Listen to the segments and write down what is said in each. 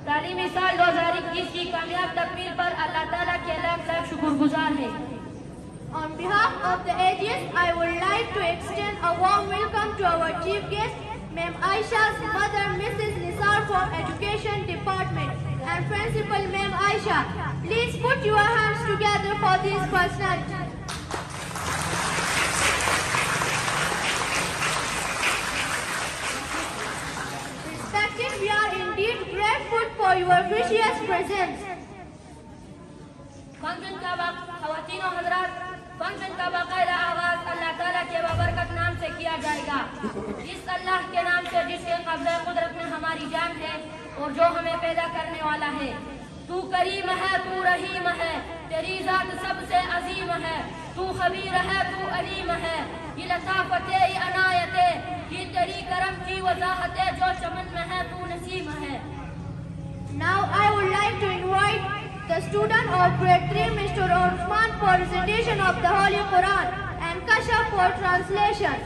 तालीमी साल 2021 की कामयाब तकमील पर अल्लाह ताला के लाख शुक्रगुजार है। On behalf of the AGS, I would like to extend a warm welcome to our chief guest, Ma'am Aisha's mother, Mrs. Nisar from Education Department, and Principal Ma'am Aisha. Please put your hands together for these personalities. Respected, we are indeed grateful for your precious presence. Function का ख़वातीन और हज़रात, function का बाकायदा आगाज़ अल्लाह ताला के बाबरकत नाम से किया जाएगा। इस अल्लाह के नाम से जिसके कब्ज़े कुदरत में हमारी जान है और जो हमें पैदा करने वाला है। तू करीम है, तू रहीम है, तेरी ज़ात सबसे अजीम है। तू खबीर है, तू अलीम है, ये लताफ़ते ये अनायते, ये तेरी करम की वजाहते, जो चमन में है तू नसीम है। Now I would like to invite the student of grade 3, Mr. Osman, for recitation of the Holy Quran and Kashaf for translation.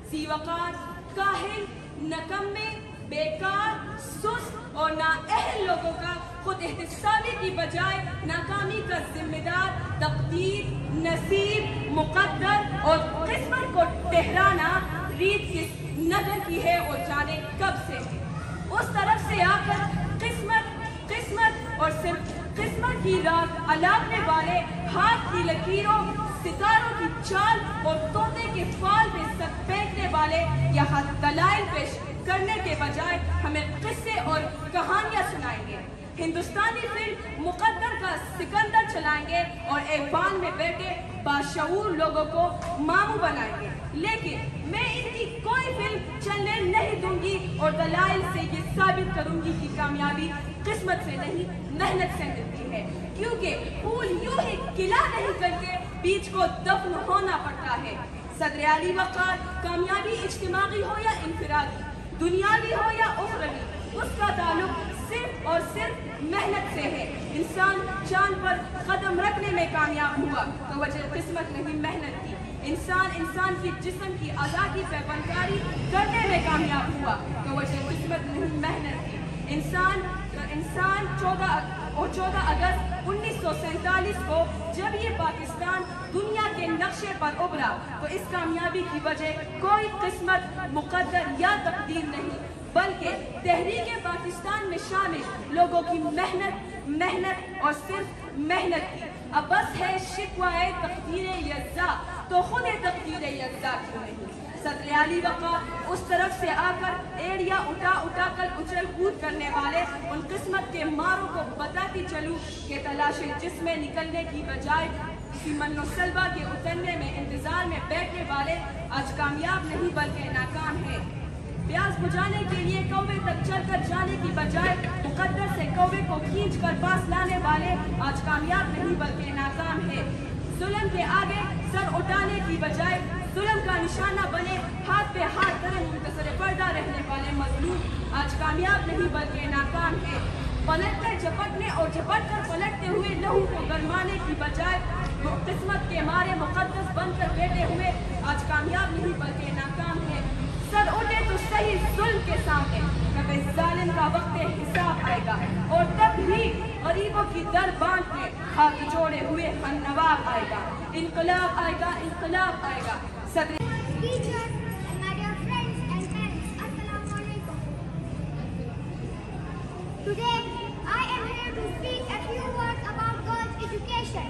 सीवकार, काहिल, नकम्मे, बेकार, सुस्त और नाअहल लोगों का खुद एहतिसाबी की बजाय नाकामी का जिम्मेदार तकदीर, नसीब, मुकद्दर और किस्मत को ठहराना रीत किस नगर की है और जाने कब से। उस तरफ से आकर किस्मत किस्मत और सिर्फ किस्मत की राह अलापने वाले हाथ की लकीरों, सितारों की चाल और तोते के फाल में सर फेंकने वाले यहाँ दलाइल पेश करने के बजाय हमें किस्से और कहानियां सुनाएंगे। हिंदुस्तानी फिल्म मुकद्दर का सिकंदर चलाएंगे और एक बाल में बैठे बाशऊर लोगों को मामू बनाएंगे। लेकिन मैं इनकी कोई फिल्म चलने नहीं दूंगी और दलाइल से ये साबित करूंगी कि कामयाबी किस्मत से नहीं, मेहनत से मिलती है। क्योंकि फूल यूं ही खिला नहीं करके बीच को दफन होना पड़ता है। सदर आली वक़ार, कामयाबी इज्तिमाई हो या इनफरादी, दुनियावी हो या उखरवी, उसका ताल्लुक सिर्फ और सिर्फ मेहनत से है। इंसान चांद पर कदम रखने में कामयाब हुआ तो वजह किस्मत नहीं, मेहनत की। इंसान की जिस्म की आज़ादी पे फनकारी करने में कामयाब हुआ तो वजह किस्मत नहीं, मेहनत की। इंसान 14 अगस्त 1947 को जब ये पाकिस्तान दुनिया के नक्शे पर उभरा तो इस कामयाबी की वजह कोई किस्मत, मुकद्दर या तकदीर नहीं, बल्कि तहरीक पाकिस्तान में शामिल लोगों की मेहनत और सिर्फ मेहनत की। अब बस है शिकवाए तकदीर यज़्ज़ा तो खुद तकदीर यज़्ज़ा क्यों नहीं। सदर आली वक़ार उस तरफ से आकर एड़िया उठा कर उछल कूद करने वाले उन किस्मत के मारों को बताती चलूं कि तलाशे जिसमें निकलने की बजाय किसी मन्नो सलवा के उतरने में इंतजार में बैठने वाले आज कामयाब नहीं बल्कि नाकाम है। ब्याज बुझाने के लिए कौवे तक चलकर जाने की बजाय मुकद्दर से कौवे को खींच कर पास लाने वाले आज कामयाब नहीं बल्कि नाकाम है। जुल्म के आगे सर उठाने की बजाय जुल्म का निशाना बने हाथ पे हाथ धरे मुंतसरे पर्दा रहने वाले मजलूम आज कामयाब नहीं बल्कि नाकाम है। पलटकर झपटने और झपटकर पलटते हुए लहू को गरमाने की बजाय किस्मत के मारे मुकद्दस बनकर बैठे हुए आज कामयाब नहीं बल्कि नाकाम है। सर उठे तो सही जुल्म के सामने, कभी जालिम का वक्त हिसाब आएगा और तब भी गरीबों की दर बांध के हाथ जोड़े हुए हम नवाब आएगा। इनकलाब आएगा, इनकलाब आएगा। सदर Today, I am here to speak a few words about girls' education.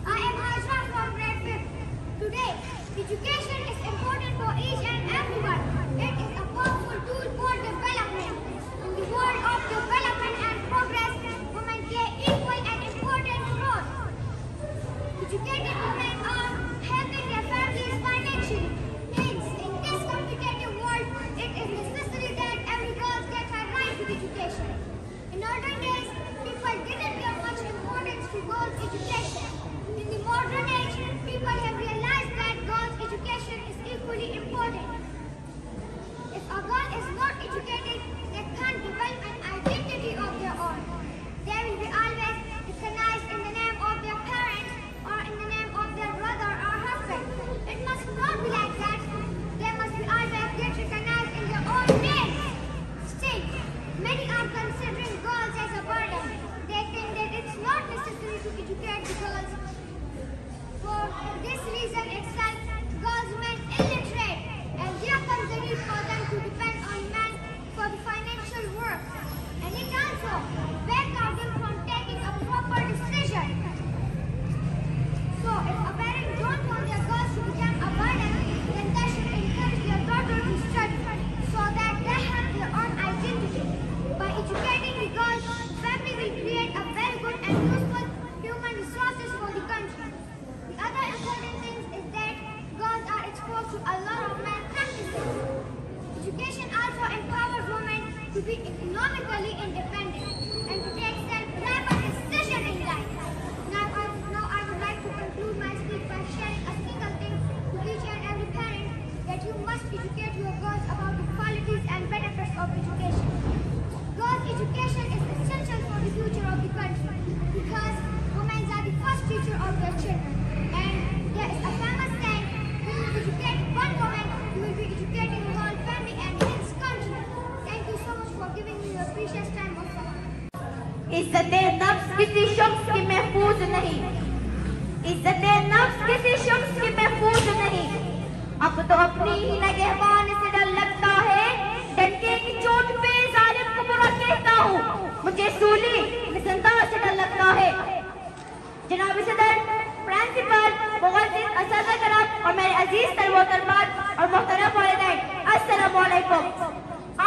I am Hajra from grade 5. Today, education is important for each and everyone. It is a powerful tool for development. In the world of development and progress, women play equal and important roles. Educated women are helping their families financially. Hence, in this competitive world, it is necessary that every girl gets a right to education. In olden days, people didn't give much importance to girls' education. In the modern age, people have realized that girls' education is equally important. If a girl is not educated, they can't develop an identity of their own. They will be always recognized in the name of their parents or in the name of their brother or husband. It must not be like that. They must be always get recognized in their own names. Still, many are considering girls as a burden. They think that it's not necessary to educate the girls. For this reason itself, girls remain illiterate, and there comes the need for them to depend on men for the financial work. And it also backs them from taking a proper decision. So, if a parent don't want their girls to become a burden, then they should encourage their daughter to study so that they have their own identity. By educating the girls, family will create a very good and useful human resources for the country. The other important thing is that girls are exposed to a lot of malpractices. Education also empowers women to be economically independent and to take self-reliant decisions in life. Now I would like to conclude my speech by sharing a single thing to each and every parent, that you must educate your girls about the qualities and benefits of education. Girls' education is essential for the future of the country because women are the first teacher of their children. And there is a famous saying, when you educate one woman, you will be educating the whole family and this country. Thank you so much for giving me your precious time of time. इज्जत-ए-नफ्स किसी शख्स की महफूज नहीं, इज्जत-ए-नफ्स किसी शख्स की महफूज नहीं। अब तो अपनी ही नगहबान से डर लगता है, डंके की चोट पे जालिम को बुरा कहता हूँ। मुझे सूली निसंदा से डर लगता है। जनाब सदर, प्रिंसिपल, मुअज़्ज़िज़ असद और मेरे अजीज तरबोतरबात और मोहतरम वालिदैन, अस्सलामु अलैकुम।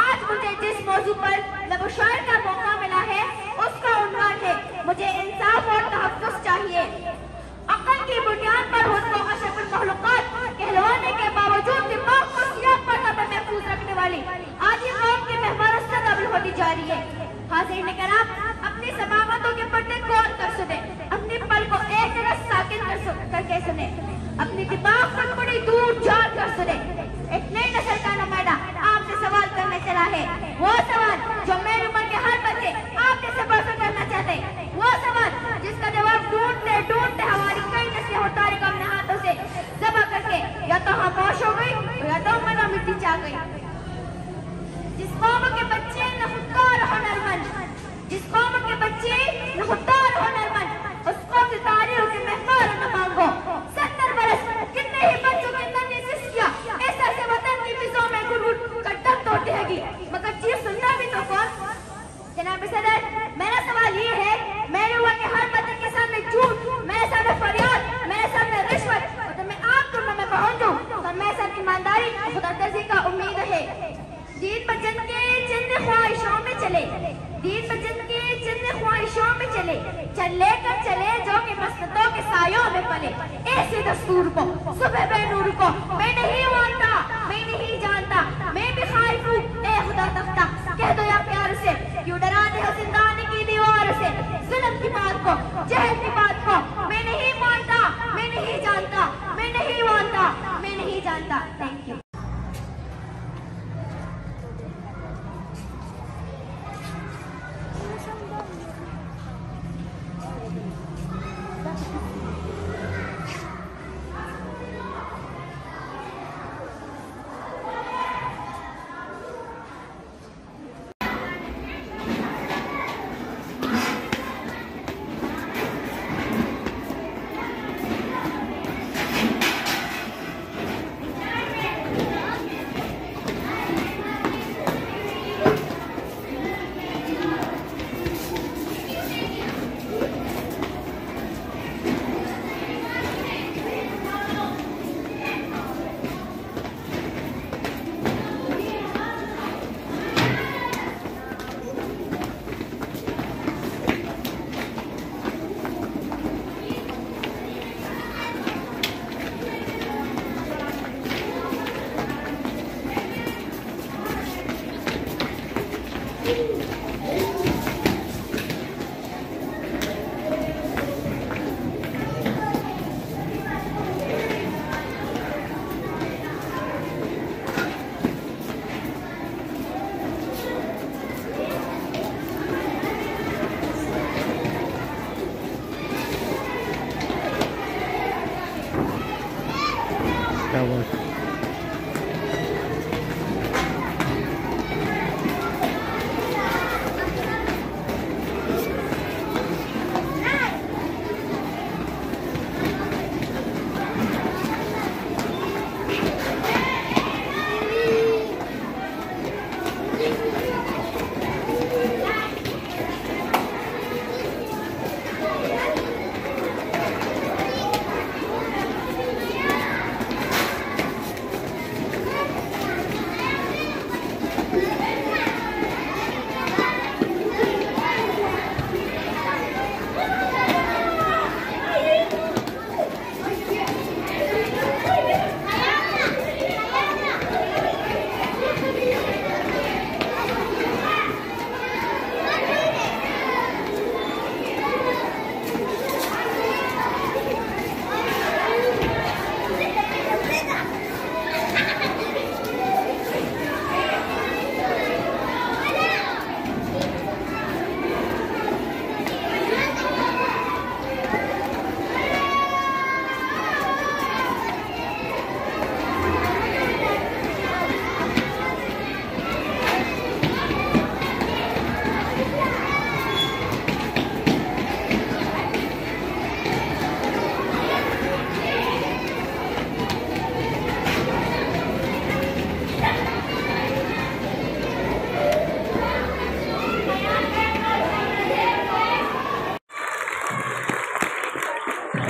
आज मुझे जिस मौजू पर लबशायर का मौका मिला है, उसका उन्वान है मुझे इंसाफ और तहफ़्फ़ुज़ चाहिए। अक़ल की बुनियाद पर उसको अशरफुल मखलूक़ात कहलवाने के बावजूद दिमाग को सियाह पर्दा में महफूज रखने वाली आज ये कौम की मेहमान काबिल होती जा रही है। हाज़िरीन किराम, अपनी समावतों के पर्दे गौर कर सुने, अपनी पल को एक तरह साकिन करके सुने, अपनी दिमाग पर बड़ी दूर झाड़ कर सुने। एक नई नस्ल का नुमाइंदा आपसे सवाल करने चला है, वो सवाल जो मेरी उम्र के हर बच्चे आपके से बढ़कर करना चाहते, वो सवाल जिसका जवाब ढूंढते ढूंढते हमारी कई नस्लें और तारीख अपने हाथों से ज़बह करके या तो खामोश हो गई या तो मना मिट्टी चाह गई। जिस कौम के बच्चे न खुददार हुनरमंद, जिस कौम के बच्चे न खुददार हुनरमंद, उस कौम की तारीख के महफूज न मांगो। 70 बरस कितने ही बच्चों के नन्हे सिस्किया ऐसा से वतन की फिज़ों में गुल कर दम तोड़ेगी, मगर चीफ सुनना भी तो कौन। जनाब सदर, मेरा सवाल ये है, मेरे हुआ के हर बच्चे के सामने झूठ, मेरे सामने फरियाद, मेरे सामने रिश्वत, और जब मैं आप तुमने में पहुंचूं तो मेरे साथ ईमानदारी खुदातर्जी का उम्मीद है। दीन बचन के चंद ख्वाहिशों में चले, दीन बचन के चंद ख्वाहिशों में चले, चल लेकर चले जो कि मस्जिदों के सायों में पले। ऐसे दस्तूर को सुबह बेनूर को मैं नहीं मानता, मैं नहीं जानता, मैं भी खाइफ हूँ,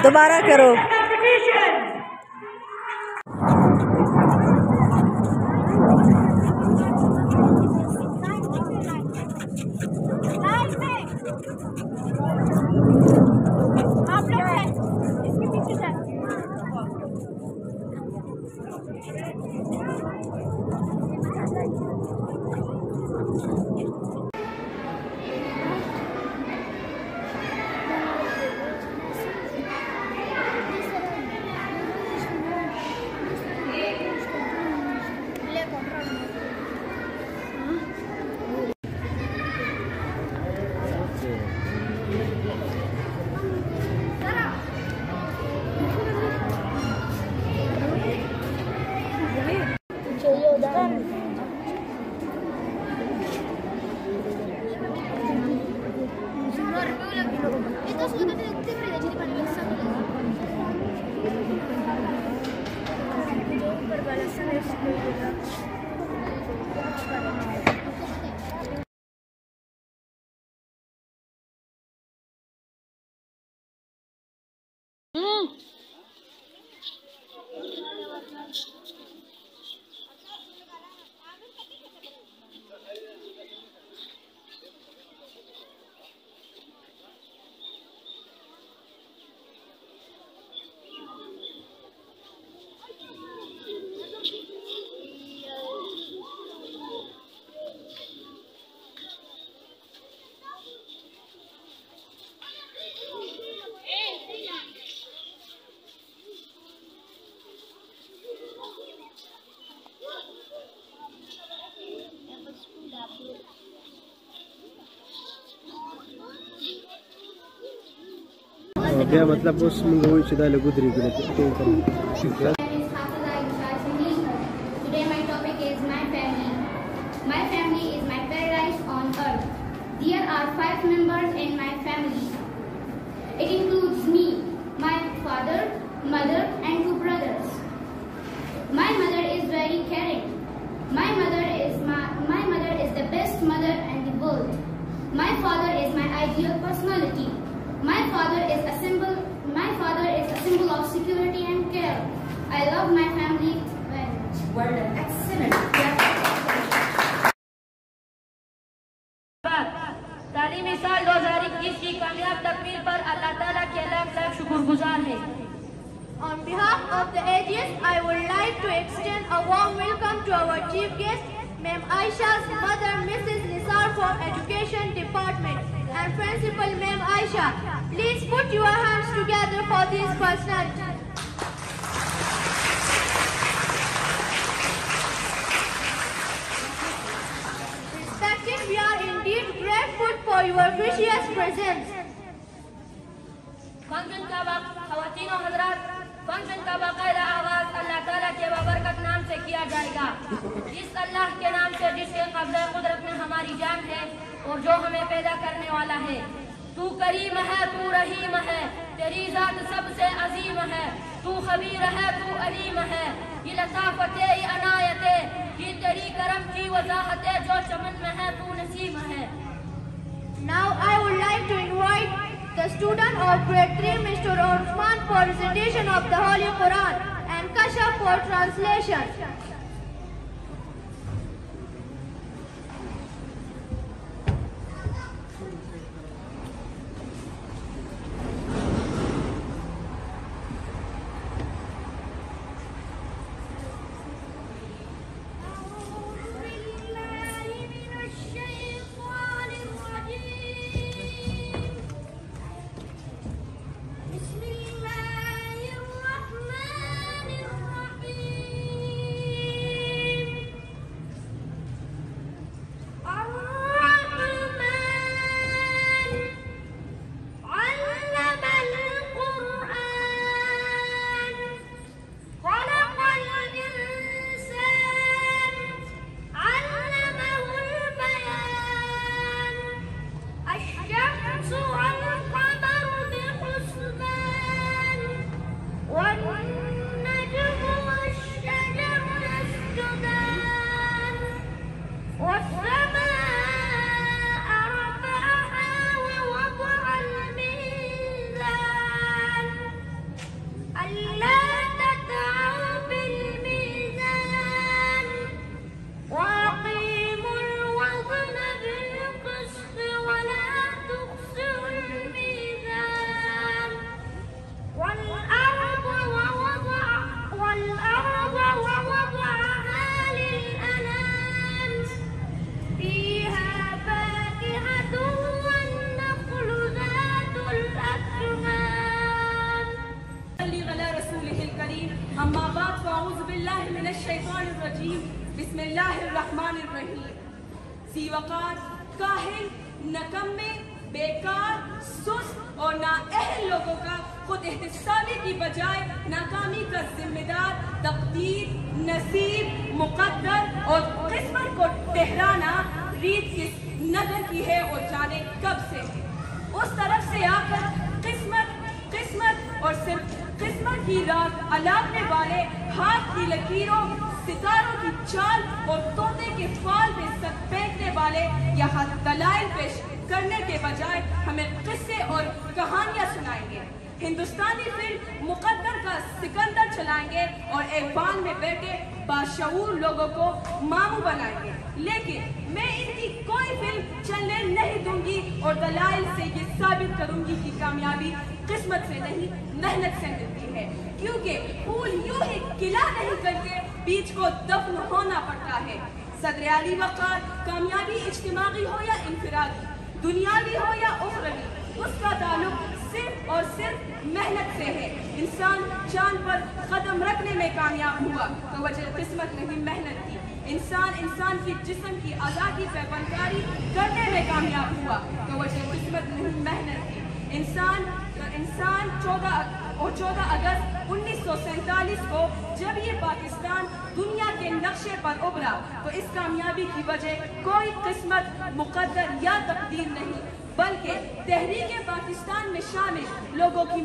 दोबारा करो। आप लोग हैं इसके पीछे जाए। क्या मतलब उस लोगों से दाले गुदरी के Today my topic is my family. My family is my paradise on earth. There are 5 members in my family. It includes me, my father, mother and 2 brothers. My mother is very caring. My mother is the best mother in the world. My father is my ideal personality. My father is a symbol of security and care. I love my family very much. Well done. Excellent. तालीमी साल 2021 की कामयाब तकमील पर अल्लाह ताला के लाख शुक्रगुजार है। On behalf of the AGS, I would like to extend a warm welcome to our chief guest, Ma'am Aisha's mother, Mrs. Nisar from Education Department, and Principal Ma'am Aisha. Please put your hands together for these personalities. Respected, we are indeed grateful for your precious presence. Function का ख़वातीन और हज़रात, function का बाकायदा आगाज़ अल्लाह ताला के बाबरकत नाम से किया जाएगा। इस अल्लाह के नाम से जिसके कब्ज़े कुदरत में हमारी जान है और जो हमें पैदा करने वाला है। तू करीम है, तू रहीम है, तेरी ज़ात सबसे अजीम है। तू खबीर है, तू अलीम है, ये लताफ़त ये अनायत है, ये तेरी करम की वजाहत है, जो चमन में है तू नसीम है। Now I would like to invite the student of grade 3, Mr. Osman, for recitation of the Holy Quran and Kashaf for translation. बिस्मिल्लाहिर्रहमानिर्रहीम। सीवकार, काहिल, नकम्मे, बेकार, सुस्त और नाअहल लोगों का खुद एहतिसाबी की बजाय नाकामी का जिम्मेदार तकदीर, नसीब, मुकद्दर और किस्मत को ठहराना रीत किस नजर की है और जाने कब से है। उस तरफ से आकर किस्मत और सिर्फ किस्मत की राह अलापने वाले हाथ की लकीरों, सितारों की चाल और तोते के फाल में सक फेंकने वाले यहाँ दलाइल पेश करने के बजाय हमें किस्से और कहानियां सुनाएंगे। हिंदुस्तानी फिल्म मुकद्दर का सिकंदर चलाएंगे और एक बान में बैठे बाशऊर लोगों को मामू बनाएंगे। लेकिन मैं इनकी कोई फिल्म चलने नहीं दूंगी और दलाइल से ये साबित करूंगी कि कामयाबी किस्मत से नहीं, मेहनत से मिलती है। क्योंकि फूल यूं ही खिला नहीं करके बीज को दफन होना पड़ता है। सदर आली वक़ार, कामयाबी इज्तिमाई हो या इनफरादी, दुनियावी हो या उखरवी, उसका ताल्लुक सिर्फ और सिर्फ मेहनत से है। इंसान चांद पर कदम रखने में कामयाब हुआ तो वजह किस्मत नहीं, मेहनत थी। इंसान की जिस्म की अज़ा की पैबंदकारी करने में कामयाब हुआ तो वजह किस्मत नहीं, मेहनत थी। इंसान 14 अगस्त 1947 को जब ये पाकिस्तान दुनिया के नक्शे पर उभरा तो इस कामयाबी की वजह कोई किस्मत, मुकद्दर या तकदीर नहीं, बल्कि तहरीक पाकिस्तान में शामिल लोगों की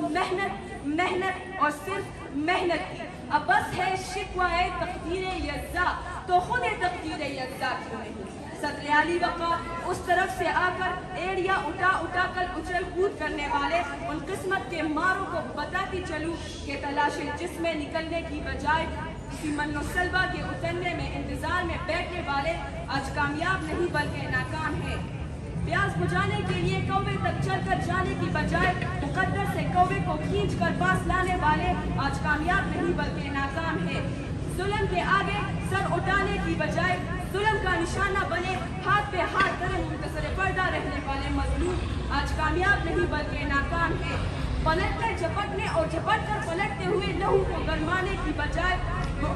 मेहनत और सिर्फ मेहनत की। अब बस है शिकवाए तकदीर यज़्ज़ा तो खुद तकदीर यज़्ज़ा क्यों नहीं। सदर आली वक़ार उस तरफ से आकर एड़िया उठा कर उछल कूद करने वाले उन किस्मत के मारों को बताती चलूं कि तलाशे जिस्में निकलने की बजाय किसी मन्नो-सल्बा के उतरने में इंतजार में बैठने वाले आज कामयाब नहीं बल्कि नाकाम है। प्यास बुझाने के लिए कौवे तक चलकर जाने की बजाय मुकद्दर से कौवे को खींच कर पास लाने वाले आज कामयाब नहीं बल्कि नाकाम है। जुल्म के आगे सर उठाने की बजाय जुल्म का निशाना बने, हाथ पे हाथ धरे मुंतसर पर्दा रहने वाले मजलूम आज कामयाब नहीं बल्कि नाकाम है। पलटकर झपटने और झपटकर पलटते हुए लहू को गरमाने की बजाय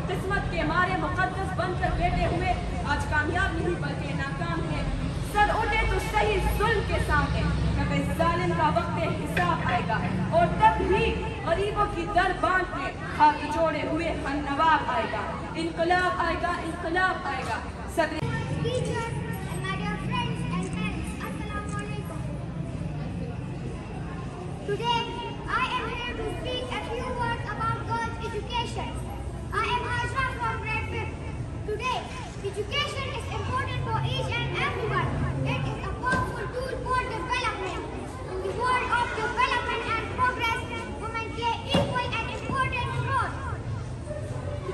किस्मत के मारे मुकद्दस बनकर बैठे हुए आज कामयाब नहीं बल्कि नाकाम है। सर उठे तो सही जुल्म के सामने, कभी जालिम का वक्त हिसाब आएगा और तब ही गरीबों की दर बांध में हाथ जोड़े हुए नवाब आएगा। इनकलाब आएगा, इनकलाब आएगा। सदर Teachers and my dear friends and parents, Assalamu alaikum. Today, I am here to speak a few words about girls' education. I am Hajra from grade 5th. Today, education is important for each and everyone. It is a powerful tool for development. In the world of development and progress, women play equal and important role.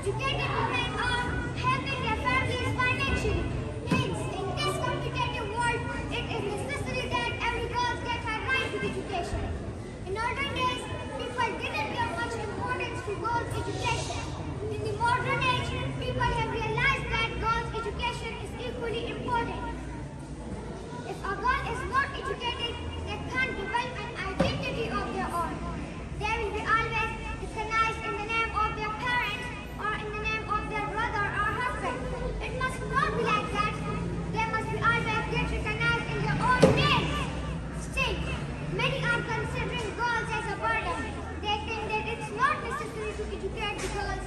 Educated women are helping their families financially. Hence, in this competitive world, it is necessary that every girl gets her right to education. In olden days, people didn't give much importance to girls' education. In the modern age, people have realized that girls' education is equally important. If a girl is not educated, they can't develop an identity of their own. They will be always recognized in the name of their parents or in the name of their brother or husband. It must not be like that. They must be always get recognized in their own names. Still, many are considering girls as a burden. They think that it's not necessary to educate the girls.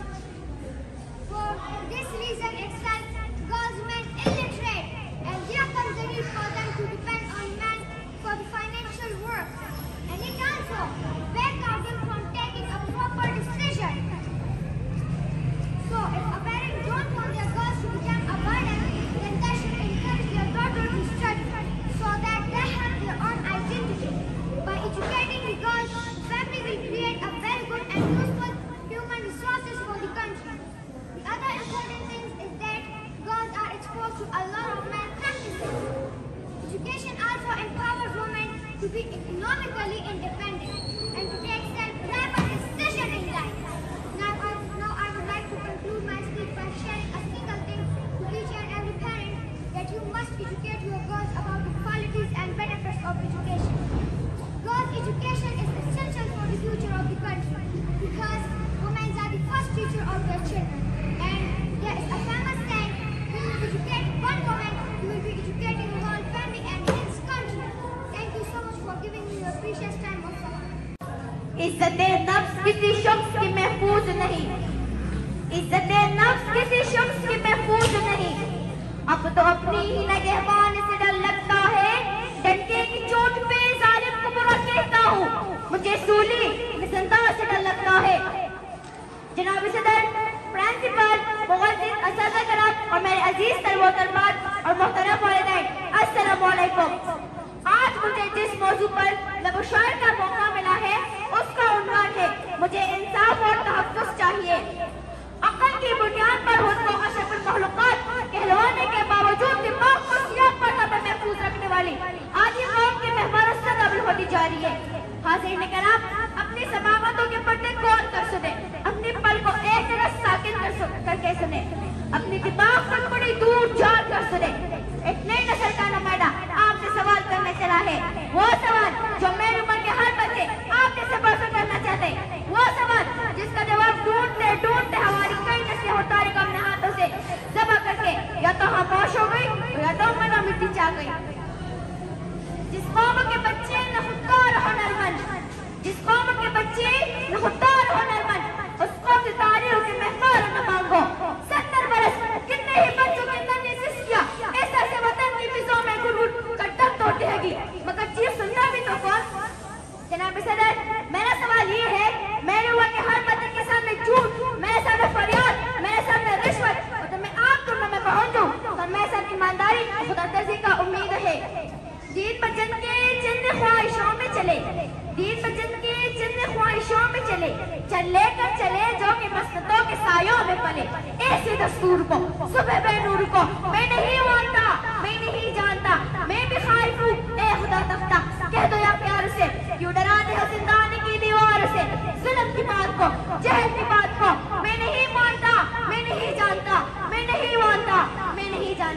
For this reason itself, girls remain illiterate, and there comes the need for them to depend on men for the financial work. And it also backed them from taking a proper decision. So, if a parent don't want their girls to become a burden, then they should encourage their daughter to study, so that they have their own identity. By educating the girls, family will create a very good and useful human resources for the country. The other important thing is that girls are exposed to a lot of malpractices. Education also empowers women to be economically independent and to take self-reliant decisions in life. Now I would like to conclude my speech by sharing a single thing to each and every parent, that you must educate your girls about the qualities and benefits of education. Girls' education is essential for the future of the country because women are the first teacher of their children. And there is a famous saying, when you educate one woman, you will be educating the whole family and this country. Thank you so much for giving me your precious time of time. इज्जत-ए-नफ्स किसी शख्स की महफूज नहीं, इज्जत-ए-नफ्स किसी शख्स की महफूज नहीं। अब तो अपनी ही नगहबान से डर लगता है, डंके की चोट पे जालिम को बुरा कहता हूँ। मुझे सूली मिसंदा से डर लगता है। जनाब सदर, प्रिंसिपल, मुअज़्ज़िज़ असद और मेरे अजीज तरबोतरबात और मोहतरम वालिदैन, अस्सलामु अलैकुम। आज मुझे जिस मौजू पर लबशायर का मौका मिला है, उसका उन्वान है मुझे इंसाफ और तहफ़्फ़ुज़ चाहिए। अक़ल की बुनियाद पर उसको अशरफुल मखलूक़ात कहलवाने के बावजूद दिमाग को सियाह पर्दा पर महफूज रखने वाली आदि कौम की मेहमान मुस्तक़बिल होती जा रही है। हाज़िरीन किराम, अपनी समाअतों के पर्दे खोल कर सुने, अपनी पल को एक जगह साकिन करके सुने, अपनी दिमाग पर बड़ी दूर जान कर सुने। एक नई नस्ल का नुमाइंदा आपसे सवाल करने चला है, वो सवाल जो मेरी उम्र के हर बच्चे आपके से बरसों करना चाहते, वो सवाल जिसका जवाब ढूंढते ढूंढते हमारी कई नस्लें और तारीख अपने हाथों से ज़बह करके या तो खामोश हो गई या तो मना मिट्टी चाह गई। जिस कौम के बच्चे न खुददार हो नरमन, जिस कौम के बच्चे न खुददार हो नरमन, उस कौम से तारीखों के महकार न मांगो। 70 बरस कितने ही बच्चों के तन ने सिस्किया ऐसा से वतन की फिज़ों में गुड़गुड़ कर दम तोड़ती हैगी, मगर चीज़ सुनना भी तो कौन। जनाब सदर, मेरा सवाल ये है, मेरे हुआ के हर बच्चे के सामने झूठ, मेरे सामने फरियाद, मेरे सामने रिश्वत, तो मैं आप तुम में पहुंचूं तो मेरे साथ ईमानदारी और खुदातर्जी का उम्मीद है। दीन पर जन के चंद ख्वाहिशों में चले, दीन पर जन के चंद ख्वाहिशों में चले, चल लेकर चले जो कि मस्जिदों के सायों में पले। ऐसे दस्तूर को सुबह बेनूर को मैं नहीं मानता, मैं नहीं जानता, मैं भी खाइफ हूँ। ए खुदा तख्ता, कह दो या प्यार से, क्यों डराते हो जिंदानी की दीवार से। जुल्म की बात को, जहल की बात को मैं नहीं मानता, मैं नहीं जानता, मैं नहीं मानता, मैं नहीं जानता।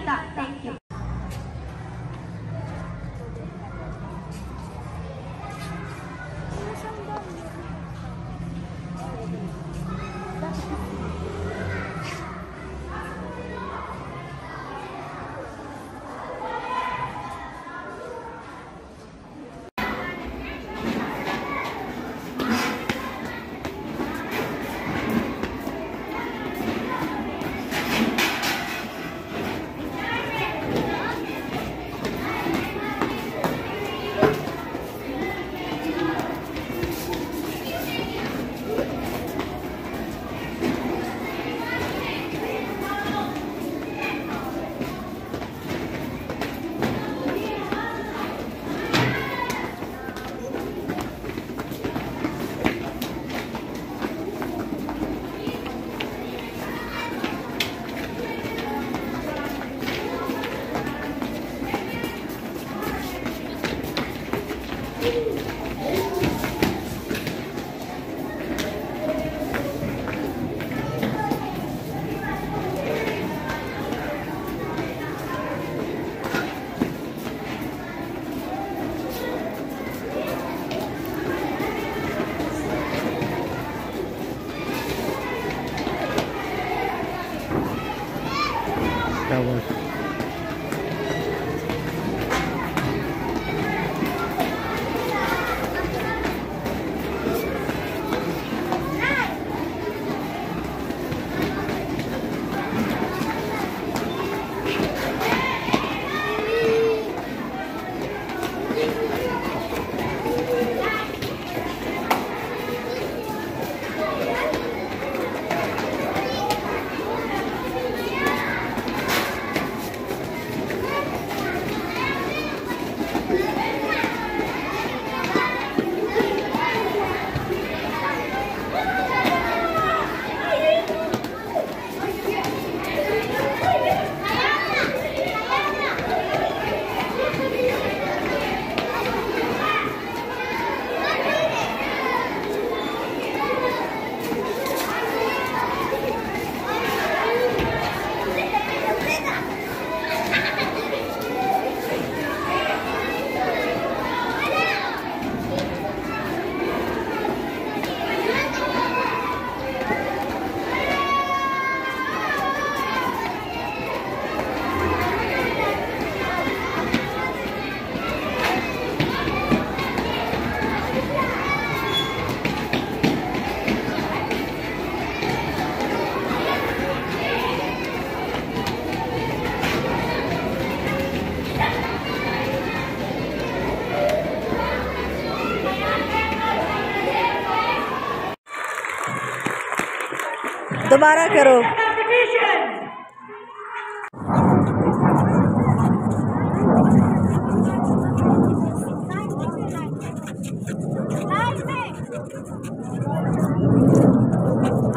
दोबारा करो।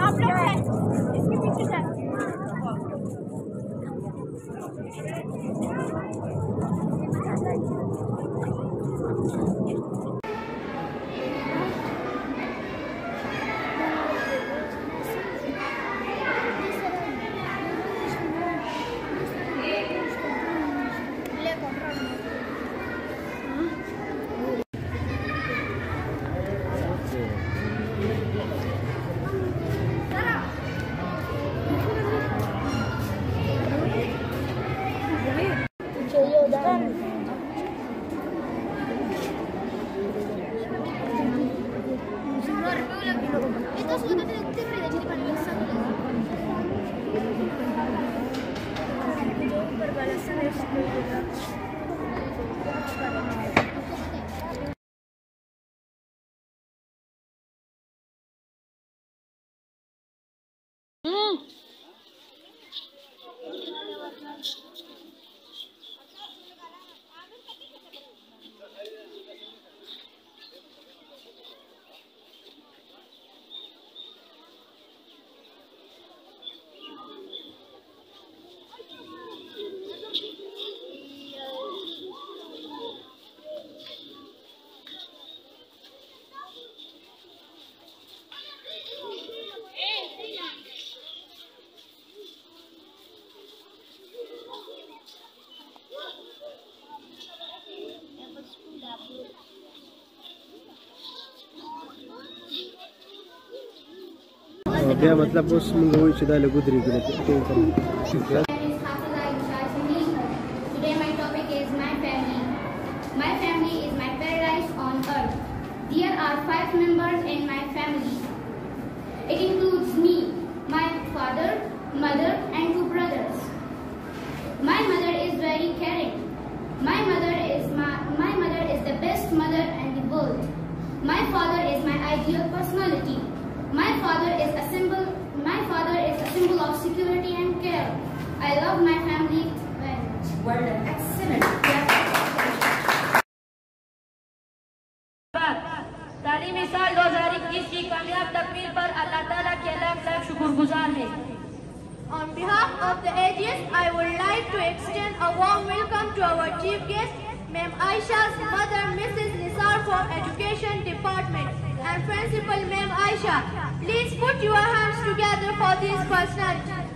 आप लोग हैं इसके पीछे जाए। क्या मतलब उस मूवी चिदा ले गुदरी के लिए Today my topic is my family. My family is my paradise on earth. There are 5 members in my family. It includes me, my father, mother and 2 brothers. My mother is very caring. My mother is the best mother in the world. My father is my ideal personality. My father is a symbol of security and care. I love my family very much. Well done. Excellent. तालीमी साल 2021 की कामयाब तकमील पर अल्लाह ताला के लाख शुक्रगुजार है। On behalf of the AGS, I would like to extend a warm welcome to our chief guest, Ma'am Aisha's mother, Mrs. Nisar from Education Department, and Principal Ma'am Aisha. Please put your hands together for these personalities.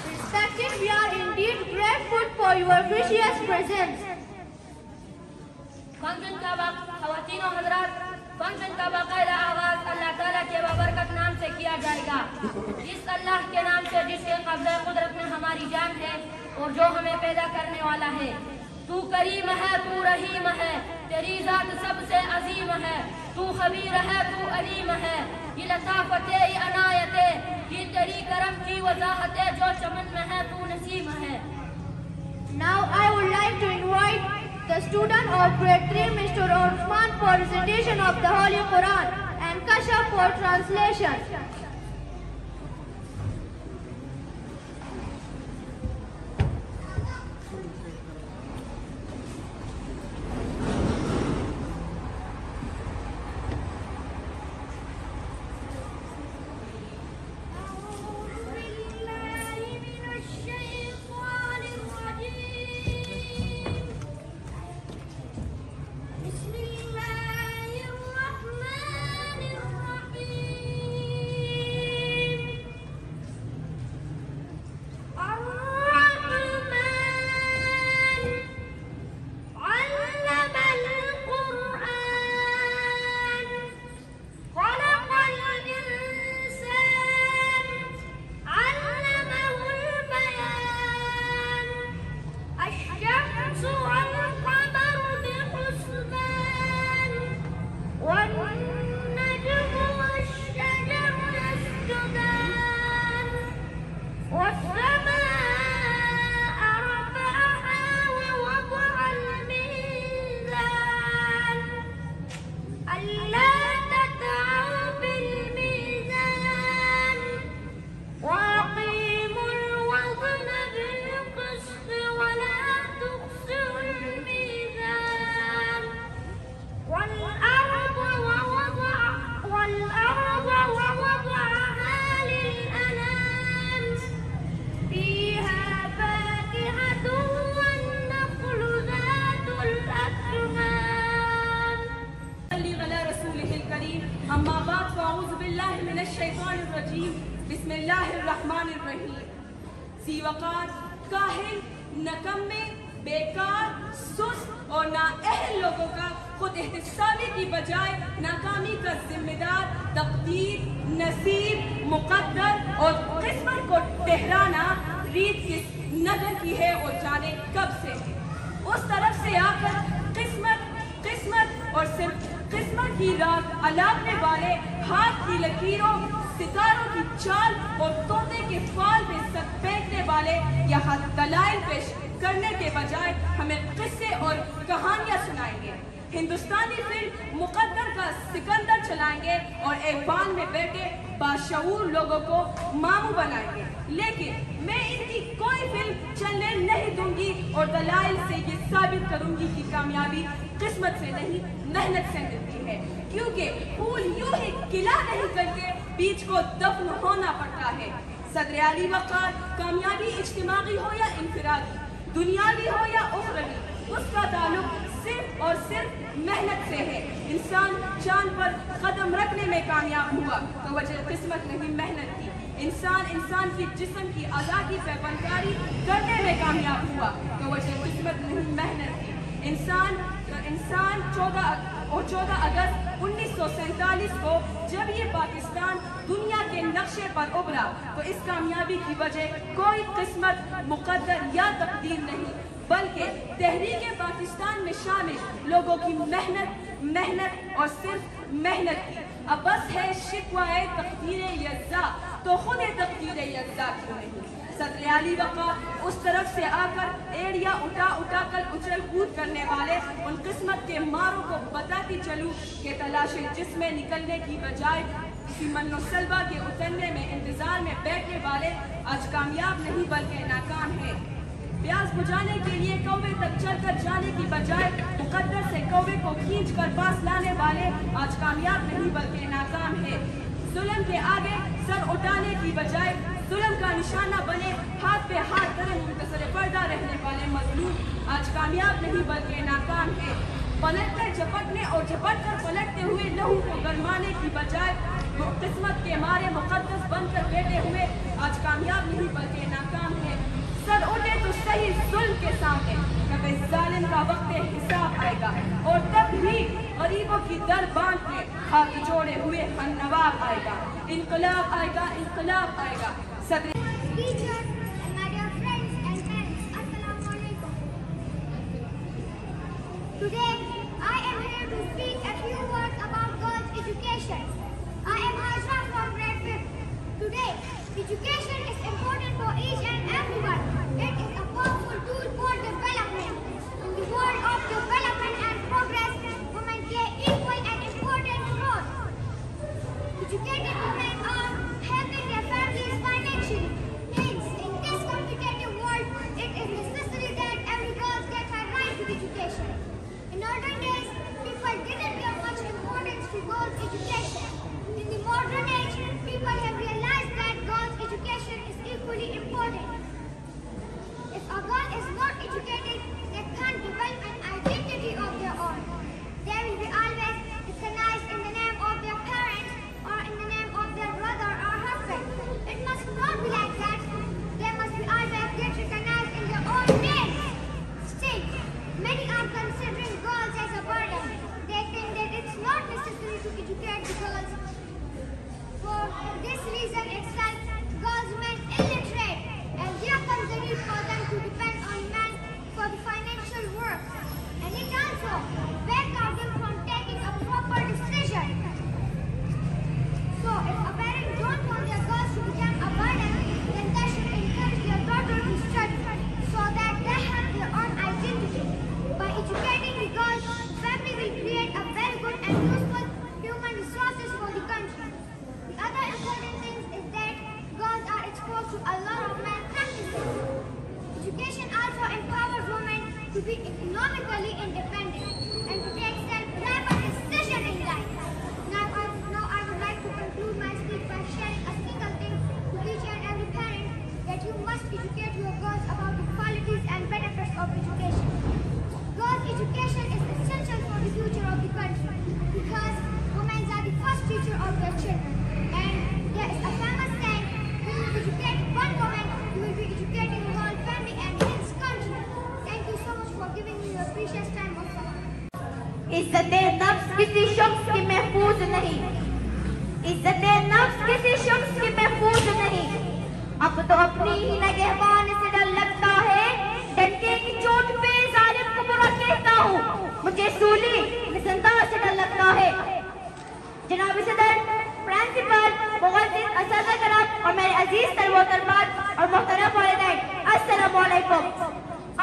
Respected, we are indeed grateful for your precious presence. Function का ख़वातीन और हज़रात, function का बाकायदा आगाज़ अल्लाह ताला के बाबरकत नाम से किया जाएगा। जिस अल्लाह के नाम से जिसके कब्ज़े कुदरत में हमारी जान है और जो हमें पैदा करने वाला है। तू करीम है, तू रहीम है, तेरी ज़ात सबसे अजीम है। तू खबीर है, तू अलीम है। ये लताफ़त है, ये अनायत है, ये तेरी करम की वजाहत है। जो चमन में है तू नसीम है। Now I would like to invite the student of grade 3, Mr. Osman, for recitation of the Holy Quran and Kashaf for translation. बिस्मिल्लाहिर्रहमानिर्रहीम। ज़ीवक़ार, काहिल, नकम्मे, बेकार, सुस्त और नाअहल लोगों का खुद एहतसाबी की बजाय नाकामी का जिम्मेदार तकदीर, नसीब, मुक़द्दर और किस्मत को ठहराना रीत किस नगर की है और जाने कब से। उस तरफ से आकर किस्मत और सिर्फ किस्मत की राह अलापने वाले हाथ की लकीरों, सितारों की चाल और तोते के फाल में सर फेंकने वाले यहाँ दलाइल पेश करने के बजाय हमें किस्से और कहानियां सुनाएंगे। हिंदुस्तानी फिल्म मुकद्दर का सिकंदर चलाएंगे और एक बान में बैठे बाशऊर लोगों को मामू बनाएंगे। लेकिन मैं इनकी कोई फिल्म चलने नहीं दूंगी और दलाइल से ये साबित करूंगी कि कामयाबी किस्मत से नहीं, मेहनत से मिलती है। क्योंकि फूल यूं ही खिला नहीं करके बीच को दफन होना पड़ता है। सदर अली वक़ार, कामयाबी इज्तिमाई हो या इंफरादी, दुनियावी हो या उखरवी, उसका ताल्लुक सिर्फ और सिर्फ मेहनत से है। इंसान चांद पर कदम रखने में कामयाब हुआ तो वजह किस्मत नहीं, मेहनत थी। इंसान की जिस्म की आज़ादी पे फनकारी करने में कामयाब हुआ तो वजह किस्मत नहीं, मेहनत थी। इंसान 14 अगस्त 1947 को जब ये पाकिस्तान दुनिया के नक्शे पर उभरा तो इस कामयाबी की वजह कोई किस्मत, मुकद्दर या तकदीर नहीं, बल्कि तहरीक पाकिस्तान में शामिल लोगों की मेहनत और सिर्फ मेहनत थी। अब बस है शिकवाए तकदीर यज़्ज़ा तो खुद तकदीर यज़्ज़ा क्यों नहीं। सदर अली वक़ार उस तरफ से आकर एड़िया उठा कर उछल कूद करने वाले उन किस्मत के मारों को बताती चलूं कि तलाशे जिसमें निकलने की बजाय किसी मन्नो सलबा के उतरने में इंतजार में बैठने वाले आज कामयाब नहीं बल्कि नाकाम है। प्यास बुझाने के लिए कौवे तक चलकर जाने की बजाय मुकद्दर से कौवे को खींच कर पास लाने वाले आज कामयाब नहीं बल्कि नाकाम है। जुल्म के आगे सर उठाने की बजाय जुल्म का निशाना बने हाथ पे हाथ धरे मुंतसरे पर्दा रहने वाले मजलूम आज कामयाब नहीं बल्कि नाकाम है। पलटकर झपटने और झपटकर पलटते हुए लहू को गरमाने की बजाय किस्मत के मारे मुकद्दस बनकर बैठे हुए आज कामयाब नहीं बल्कि नाकाम है। सर उठे तो सही जुल्म के सामने, कभी जालिम का वक्त हिसाब आएगा और तब भी गरीबों की दर बांध के हाथ जोड़े हुए नवाब आएगा, इनकलाब आएगा, इनकलाब आएगा। Teachers and my dear friends and parents, Assalamu alaikum. Today, I am here to speak a few words about girls' education. I am Hajra from grade 5. Today, education is important for each and everyone. It is a powerful tool for development. In the world of development and progress, women play equal and important roles. Educated women are helping their families financially. Hence, in this competitive world, it is necessary that every girl gets her right to education. In olden days, people didn't give much importance to girls' education. In the modern age, people have realized that girls' education is equally important. If a girl is not educated, they can't develop an identity मोहतरमात और मोहतरम वालिदैन, अस्सलामु अलैकुम।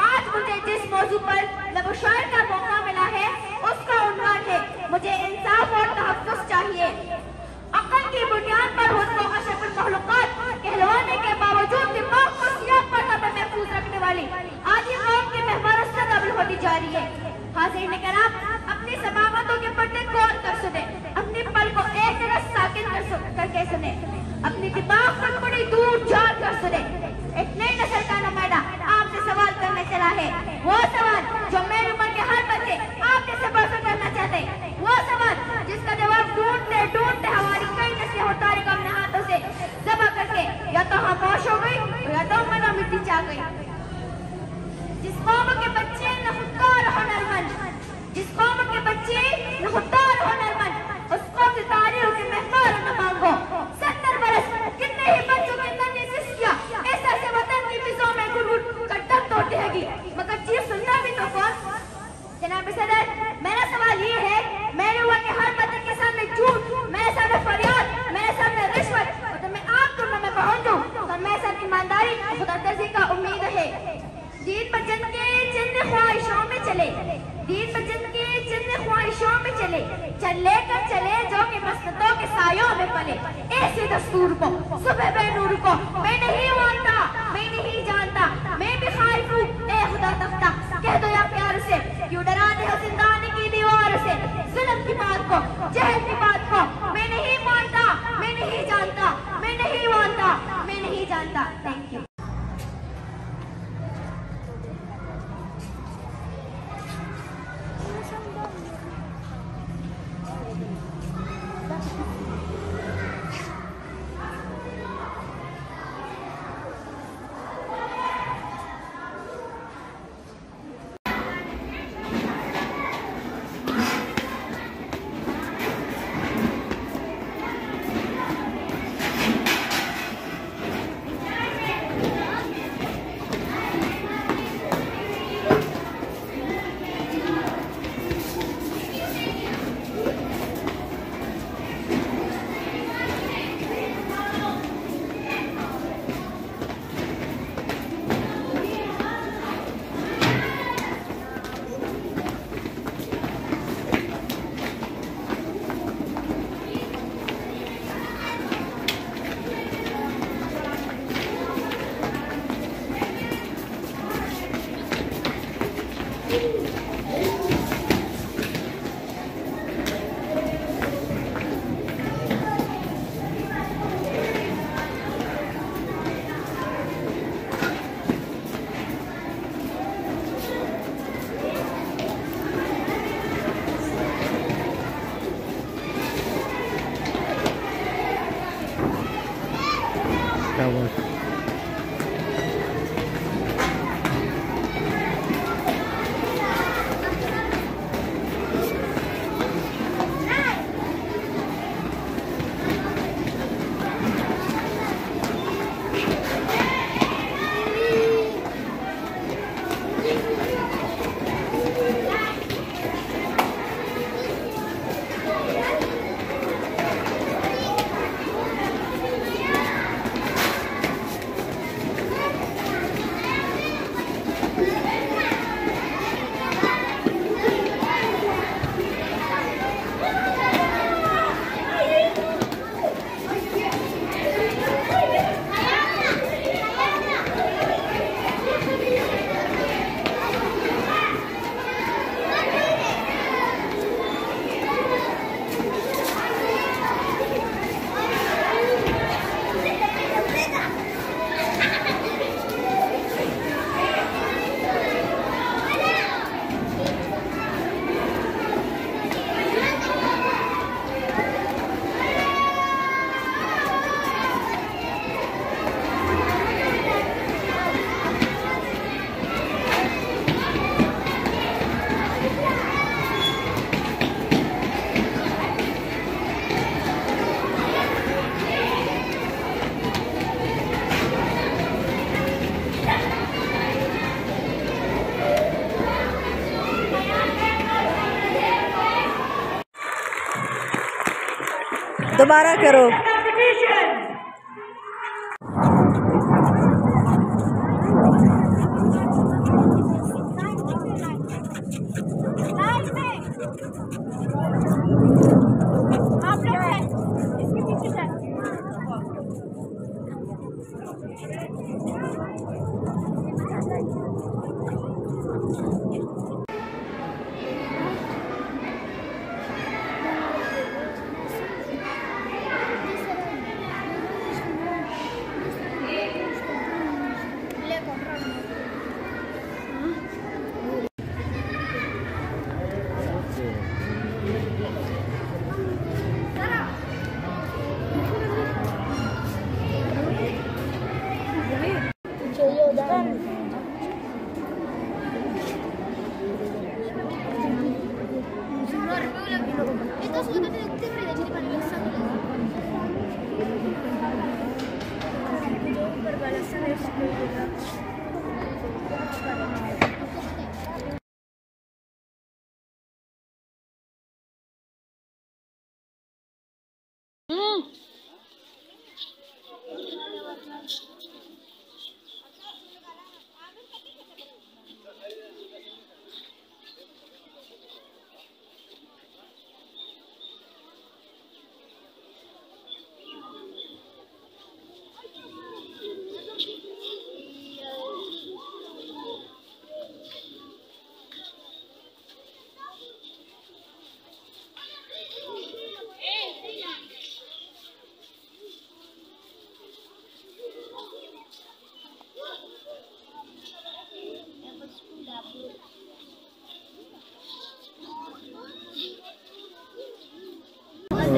आज मुझे जिस मौजू पर लबशायर का मौका मिला है उसका उन्वान है मुझे इंसाफ और तहफ़्फ़ुज़ चाहिए। अक़ल की बुनियाद पर उसको अशरफुल मखलूक़ात कहलवाने के बावजूद दिमाग को सियाह पर्दा में महफूज रखने वाली आदि कौम की मेहमान से काबिल होती जा रही है। हाज़िरीन किराम, अपनी समावतों के पर्दे गौर कर सुने, अपनी पल को एक तरह साकिन करके सुने, अपनी दिमाग पर बड़ी दूर झाड़ कर सुने। एक नई नस्ल का नुमाइंदा आपसे सवाल करने चला है, वो सवाल जो मेरी उम्र के हर बच्चे आपके से बढ़कर करना चाहते, वो सवाल जिसका जवाब ढूंढते ढूंढते हमारी कई नस्लें और तारीख अपने हाथों से जमा करके या तो खामोश हो गई या तो मना मिट्टी चाह गई। जिस कौम के बच्चे न खुददार हुनरमंद, जिस कौम के बच्चे न खुददार हुनरमंद, उस कौम की तारीख के मेहमान न मांगो। 70 बरस कितने ही बच्चों के नन्हे सिस्किया ऐसा से वतन की फिज़ों में गुड़ कर दम तोड़ती हैगी, मगर चीफ सुनना भी तो कौन। जनाब सदर, मेरा सवाल ये है, मेरे हुआ के हर बच्चे के सामने झूठ, मेरे सामने फरियाद, मेरे सामने रिश्वत, और तो मैं आप दोनों में पहुंचूं तो मेरे साथ ईमानदारी खुदादर्जी का उम्मीद है। दीन बचन के चंद ख्वाहिशों में चले, दीन बचन के चंद ख्वाहिशों में चले, चल लेकर चले जो कि मस्जिदों के सायों में पले। ऐसे दस्तूर को सुबह बेनूर को मैं नहीं मानता, मैं नहीं जानता, मैं भी खाइफ हूँ। ए खुदा तख्ता, कह दो या प्यार से, क्यों डराते हो जिंदानी की दीवार से। जुल्म की बात को, जहल की बात को मैं नहीं मानता, मैं नहीं जानता, मैं नहीं मानता, मैं नहीं जानता। Thank you. दोबारा करो।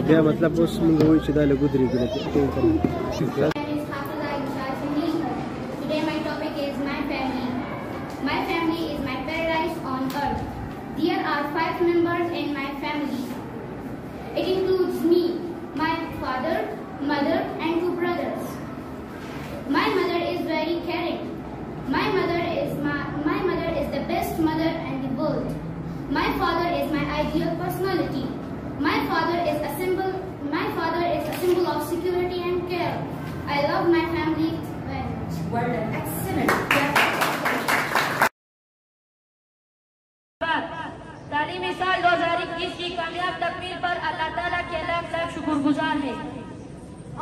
بیا مطلب اوس موږ وایو چې دا له ګودرې کې Today my topic is my family. My family is my paradise on earth. There are 5 members in my family. It includes me, my father, mother and 2 brothers. My mother is very caring. My mother is the best mother in the world. My father is my ideal personality. My father is a symbol of security and care. I love my family very much. Well done. Excellent. तालीमी साल 2021 की कामयाब तकमील पर अल्लाह ताला के लाख शुक्रगुजार है।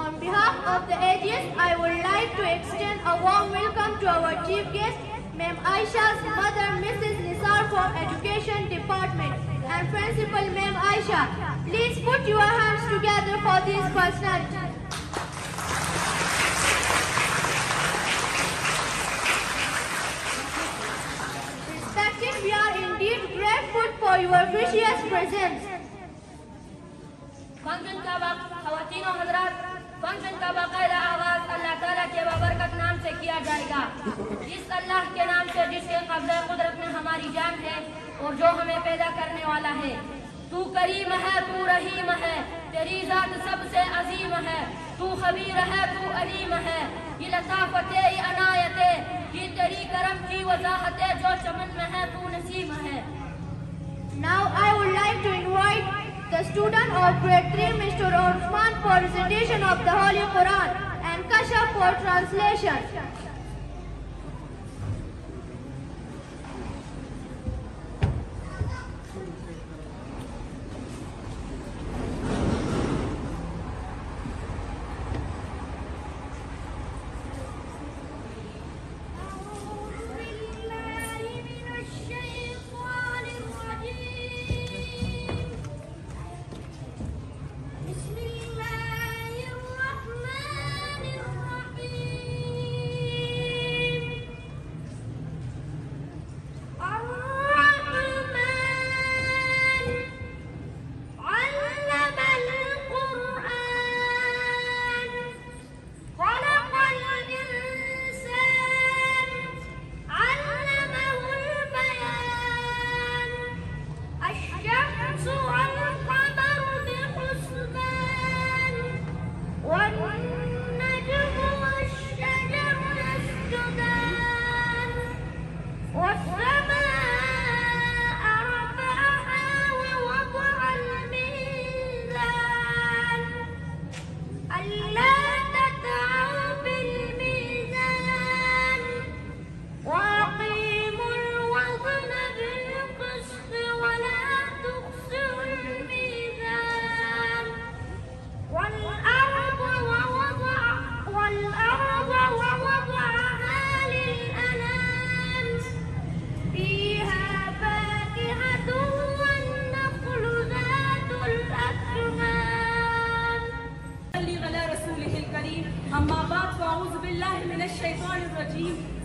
On behalf of the AGS, I would like to extend a warm welcome to our chief guest, Ma'am Aisha's mother, Mrs. Nisar from Education Department, and Principal Ma'am Aisha. Please put your hands together for these personalities. Respected, we are indeed grateful for your precious presence. Function का ख़वातीन और हज़रात, function का बाकायदा आगाज़ अल्लाह ताला के बाबरकत नाम से किया जाएगा। इस अल्लाह के नाम से जिसके कब्ज़े कुदरत में हमारी जान है और जो हमें पैदा करने वाला है। तू करीम है, तू रहीम है, तेरी ज़ात सबसे अजीम है। तू खबीर है, तू अलीम है, ये लताफ़त ये अनायत है, ये तेरी करम की वजाहत है, जो चमन में है तू नसीम है। Now I would like to invite the student of grade 3, Mr. Osman, for recitation of the Holy Quran and Kashaf for translation.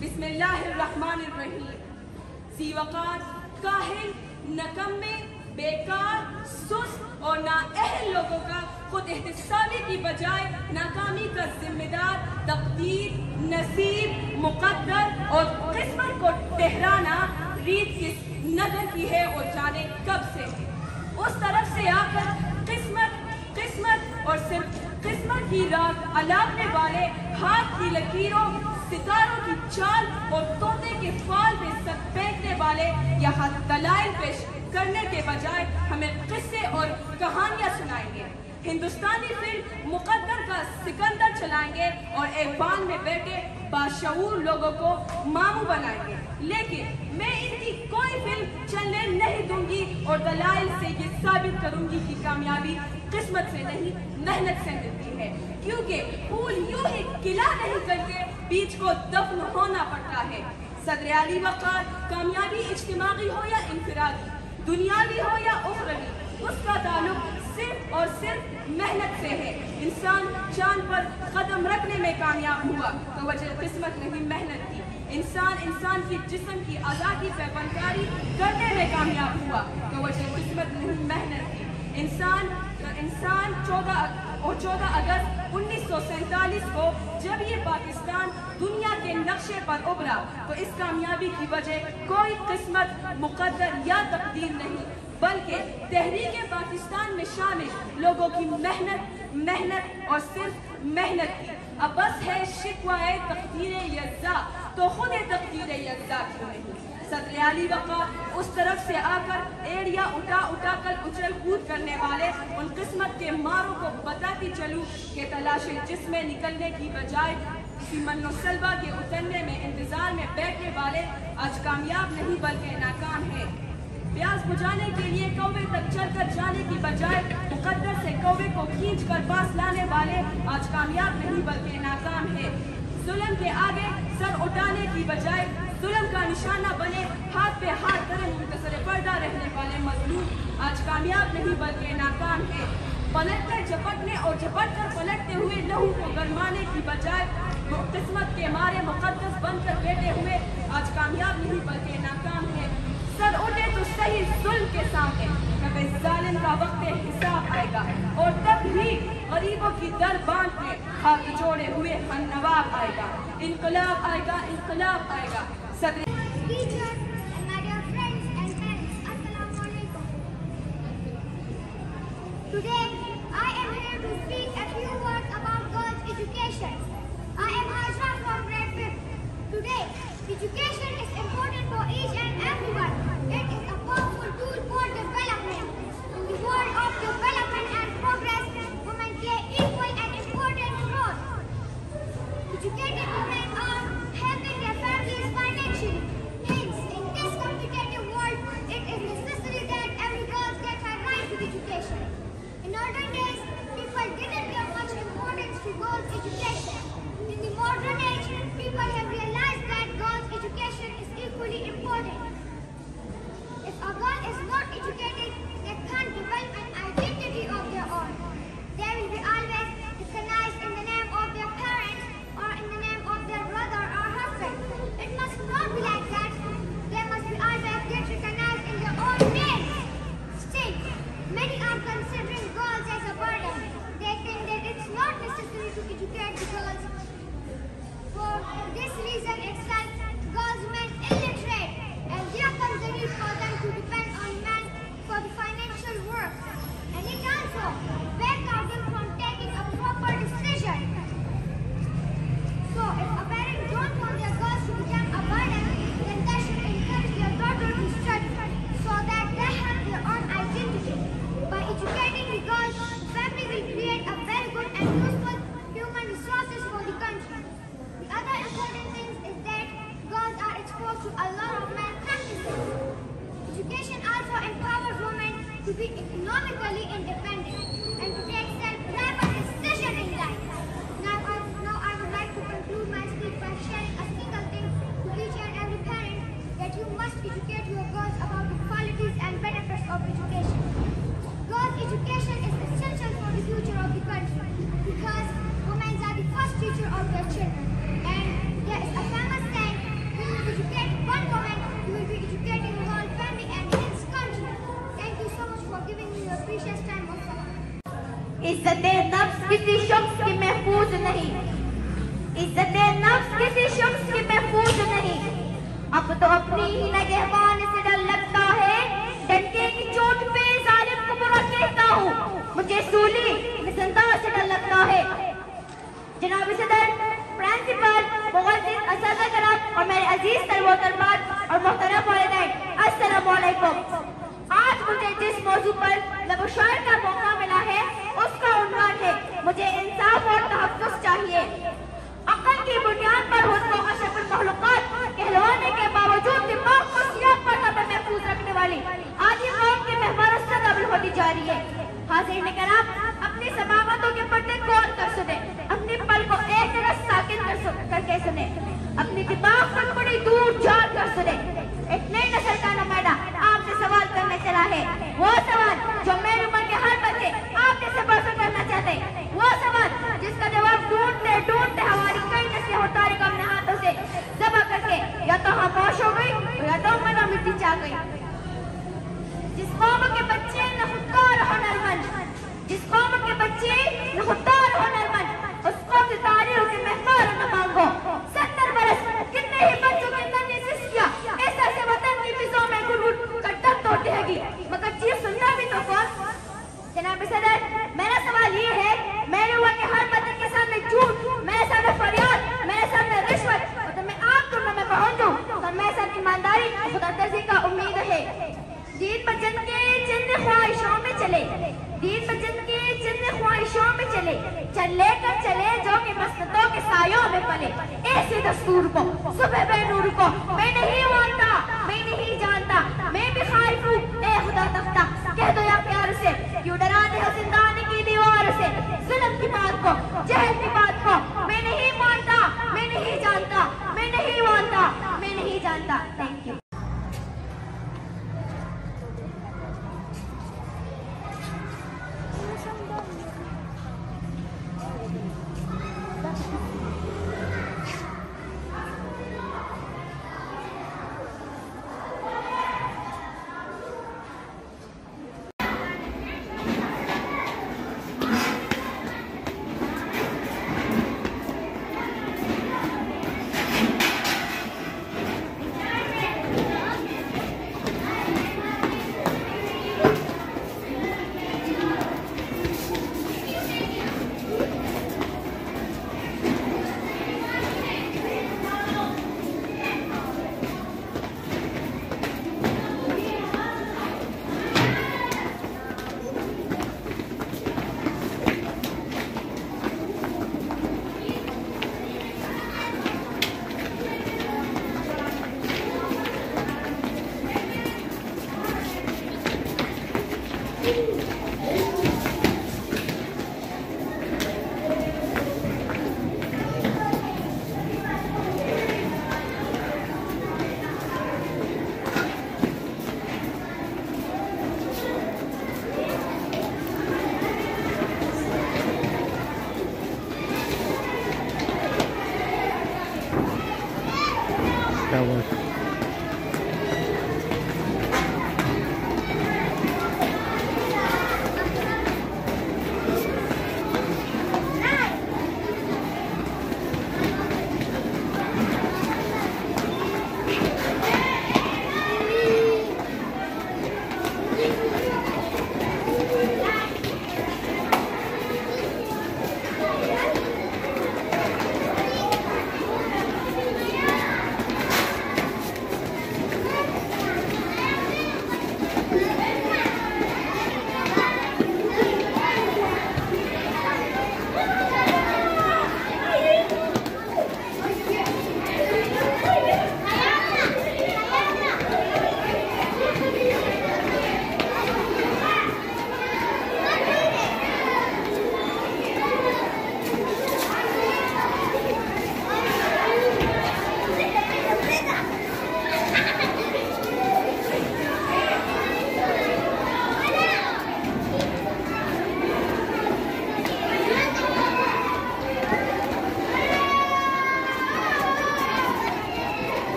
बिस्मिल्लाहिर्रहमानिर्रहीम। सीवकार, काहिल, नकम्मे, बेकार, सुस्त और नाअहल लोगों का खुद एहतिसाबी की बजाय नाकामी का जिम्मेदार तकदीर, नसीब, मुकद्दर और किस्मत को ठहराना रीत किस नजर की है और जाने कब से है। उस तरफ से आकर किस्मत और सिर्फ किस्मत की राह अलापने वाले हाथ की लकीरों सितारों की चाल और तोते के फाल पे सब फेंकने वाले यहाँ दलाइल पेश करने के बजाय हमें किस्से और कहानियां सुनाएंगे। हिंदुस्तानी फिल्म मुकद्दर का सिकंदर चलाएंगे और एक बान में बैठे बाशऊर लोगों को मामू बनाएंगे। लेकिन मैं इनकी कोई फिल्म चलने नहीं दूंगी और दलाइल से ये साबित करूंगी कि कामयाबी किस्मत से नहीं मेहनत से मिलती है, क्योंकि फूल यूं ही खिला नहीं करके बीज को दफन होना पड़ता है। सदर अली वक़ार कामयाबी इज्तिमाई हो या इंफरादी, दुनियावी हो या उखरवी, उसका ताल्लुक सिर्फ और सिर्फ मेहनत से है। इंसान चांद पर कदम रखने में कामयाब हुआ तो वजह किस्मत नहीं मेहनत थी। इंसान की जिस्म की अज़ा की पैबंदकारी करने में कामयाब हुआ तो वजह किस्मत नहीं मेहनत थी। इंसान 14 अगस्त 1947 को जब ये पाकिस्तान दुनिया के नक्शे पर उभरा तो इस कामयाबी की वजह कोई किस्मत, मुकद्दर या तकदीर नहीं, बल्कि तहरीक पाकिस्तान में शामिल लोगों की मेहनत और सिर्फ मेहनत थी। अब बस है शिकवाए तकदीर यज़्ज़ा तो खुद तकदीर यज़्ज़ा क्यों नहीं। सदर अली वक़ार उस तरफ से आकर एड़िया उठा कर उछल कूद करने वाले उन किस्मत के मारों को बताती चलूं कि तलाशे जिसमें निकलने की बजाय किसी मन्नो सलबा के उतरने में इंतजार में बैठने वाले आज कामयाब नहीं बल्कि नाकाम है। प्यास बुझाने के लिए कौवे तक चलकर जाने की बजाय मुकद्दर से कौवे को खींच कर पास लाने वाले आज कामयाब नहीं बल्कि नाकाम है। जुल्म के आगे सर उठाने की बजाय जुल्म का निशाना बने हाथ पे हाथ धरे मुंतज़िर पर्दा रहने वाले मजलूम आज कामयाब नहीं बल्कि नाकाम है। पलटकर झपटने और झपटकर पलटते हुए लहू को गरमाने की बजाय किस्मत के मारे मुकद्दस बनकर बैठे हुए आज कामयाब नहीं बल्कि नाकाम है। सर उठे तो सही जुल्म के सामने, कभी जालिम का वक्त हिसाब आएगा और तब ही गरीबों की दर बांध में हाथ जोड़े हुए हम नवाब आएगा। इनकलाब आएगा, इनकलाब आएगा। Teachers and my dear friends and parents, Assalamu alaikum. Today, I am here to speak a few words about girls' education. I am Hajra from grade 5th. Today, education is important for each and everyone. It is a powerful tool for development. In the world of development and progress, women play equal and important role. Educated women are helping their families financially. Hence, in this competitive world, it is necessary that every girl gets her right to education. In olden days, people didn't give much importance to girls' education. In the modern age, people have realized that girls' education is equally important. If a girl is not educated, they can't develop an identity of their own. They will be always recognized in the name of their parents or in the name मौजू पर लब शायर का मौका मिला है, उसका उन्वान है मुझे इंसाफ और तहफ़्फ़ुज़ चाहिए। अक़ल की बुनियाद पर हुस्न व अशरफुल मखलूक़ात कहलवाने के बावजूद दिमाग को सियाह पर्दा पर महफूज रखने वाली आदि कौम की मेहमान कबल होती जा रही है। हाज़िरीन किराम, अपनी समाअतों के पर्दे खोल कर सुने, अपने पल को एक जगह साकिन करके सुने, अपनी दिमाग पर बड़ी दूर जान कर सुने। एक नई नस्ल का नुमाइंदा आपसे सवाल करने चला है, वो सवाल जो मेरी उम्र के हर बच्चे आपके से बरसों करना चाहते, वो सवाल जिसका जवाब ढूंढते ढूंढते हमारी कई नस्लें और तारीख अपने हाथों से ज़बह करके या तो खामोश हो गई या तो मना मिट्टी चाह गई। जिस कौम के बच्चे न खुददार हो नरमन, जिस कौम के बच्चे न खुददार हो नरमन, उस कौम की तारीख से महफूज न मांगो। 70 बरस कितने ही बच्चों के नन्हे सिस्कियां ऐसा से वतन की फिज़ों में गुड़गुड़ कर दम तोड़ती हैगी, मगर चीज़ सुनना भी तो कौन। जनाब सदर, मेरा सवाल ये है, मेरे हुआ के हर बच्चे के सामने झूठ, मेरे सामने फरियाद, मेरे सामने रिश्वत, तो मैं आप दोनों में पहुंचूं तो मेरे साथ ईमानदारी खुदा तर्ज़ी का उम्मीद है। दीन पर जन के चंद ख्वाहिशों में चले, दीन पर जन के चंद ख्वाहिशों में चले, चले कर चले जो कि मस्जिदों के सायों में पले। ऐसे दस्तूर को सुबह बेनूर को मैं नहीं मानता, मैं नहीं जानता, मैं भी खाइफ हूँ ए खुदा तख्ता। कह दो या प्यार से क्यों डराते हो जिंदानी की दीवार से। जुल्म की बात को, जहल की बात को मैं नहीं मानता, मैं नहीं जानता, मैं नहीं मानता, मैं नहीं जानता। Thank you.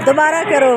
दोबारा करो।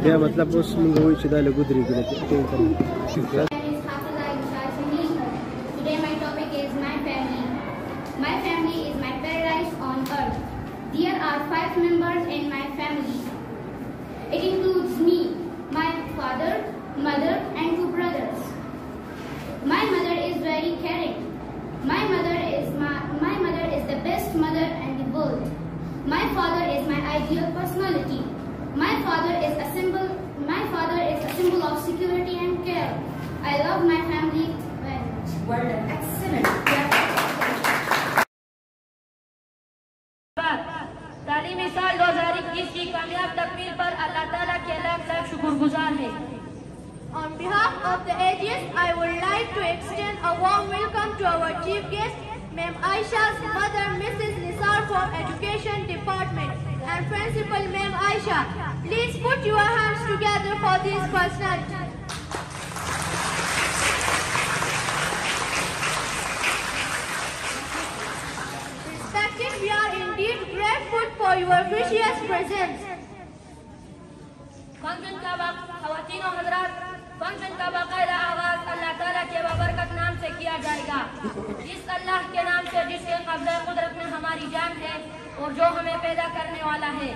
بیا مطلب اوس موږ وایو چې دا له ګودري کې Today my topic is my family. My family is my paradise on earth. There are 5 members in my family. It includes me, my father, mother and 2 brothers. My mother is very caring. My mother is the best mother in the world. My father is my ideal personality. My father is a symbol of security and care. I love my family very much. Well done. Excellent. तालीमी साल 2021 की कामयाब तकमील पर अल्लाह ताला के लाख शुक्रगुजार है। On behalf of the AGS, I would like to extend a warm welcome to our chief guest, Ma'am Aisha's mother, Mrs. Nisar from Education Department, and Principal Ma'am Aisha. Please put your hands together for these personalities. Respected, we are indeed grateful for your precious presence. Function का ख़वातीन और हज़रात, function का बाकायदा आगाज़ अल्लाह ताला के बाबरकत नाम से किया जाएगा। जिस अल्लाह के नाम से जिसके कब्ज़े कुदरत में हमारी जान है और जो हमें पैदा करने वाला है।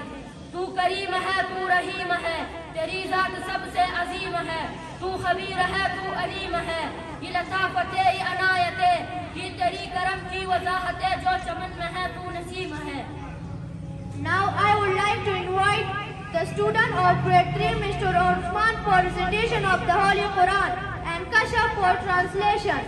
तू करीम है, तू रहीम है, तेरी ज़ात सबसे अजीम है। तू खबीर है, तू अलीम है, ये लताफ़ते ये अनायते, ये तेरी करम की वज़ाहते, जो चमन में है तू नसीम है। Now I would like to invite the student of grade 3, Mr. Osman, for recitation of the Holy Quran and Kashaf for translation.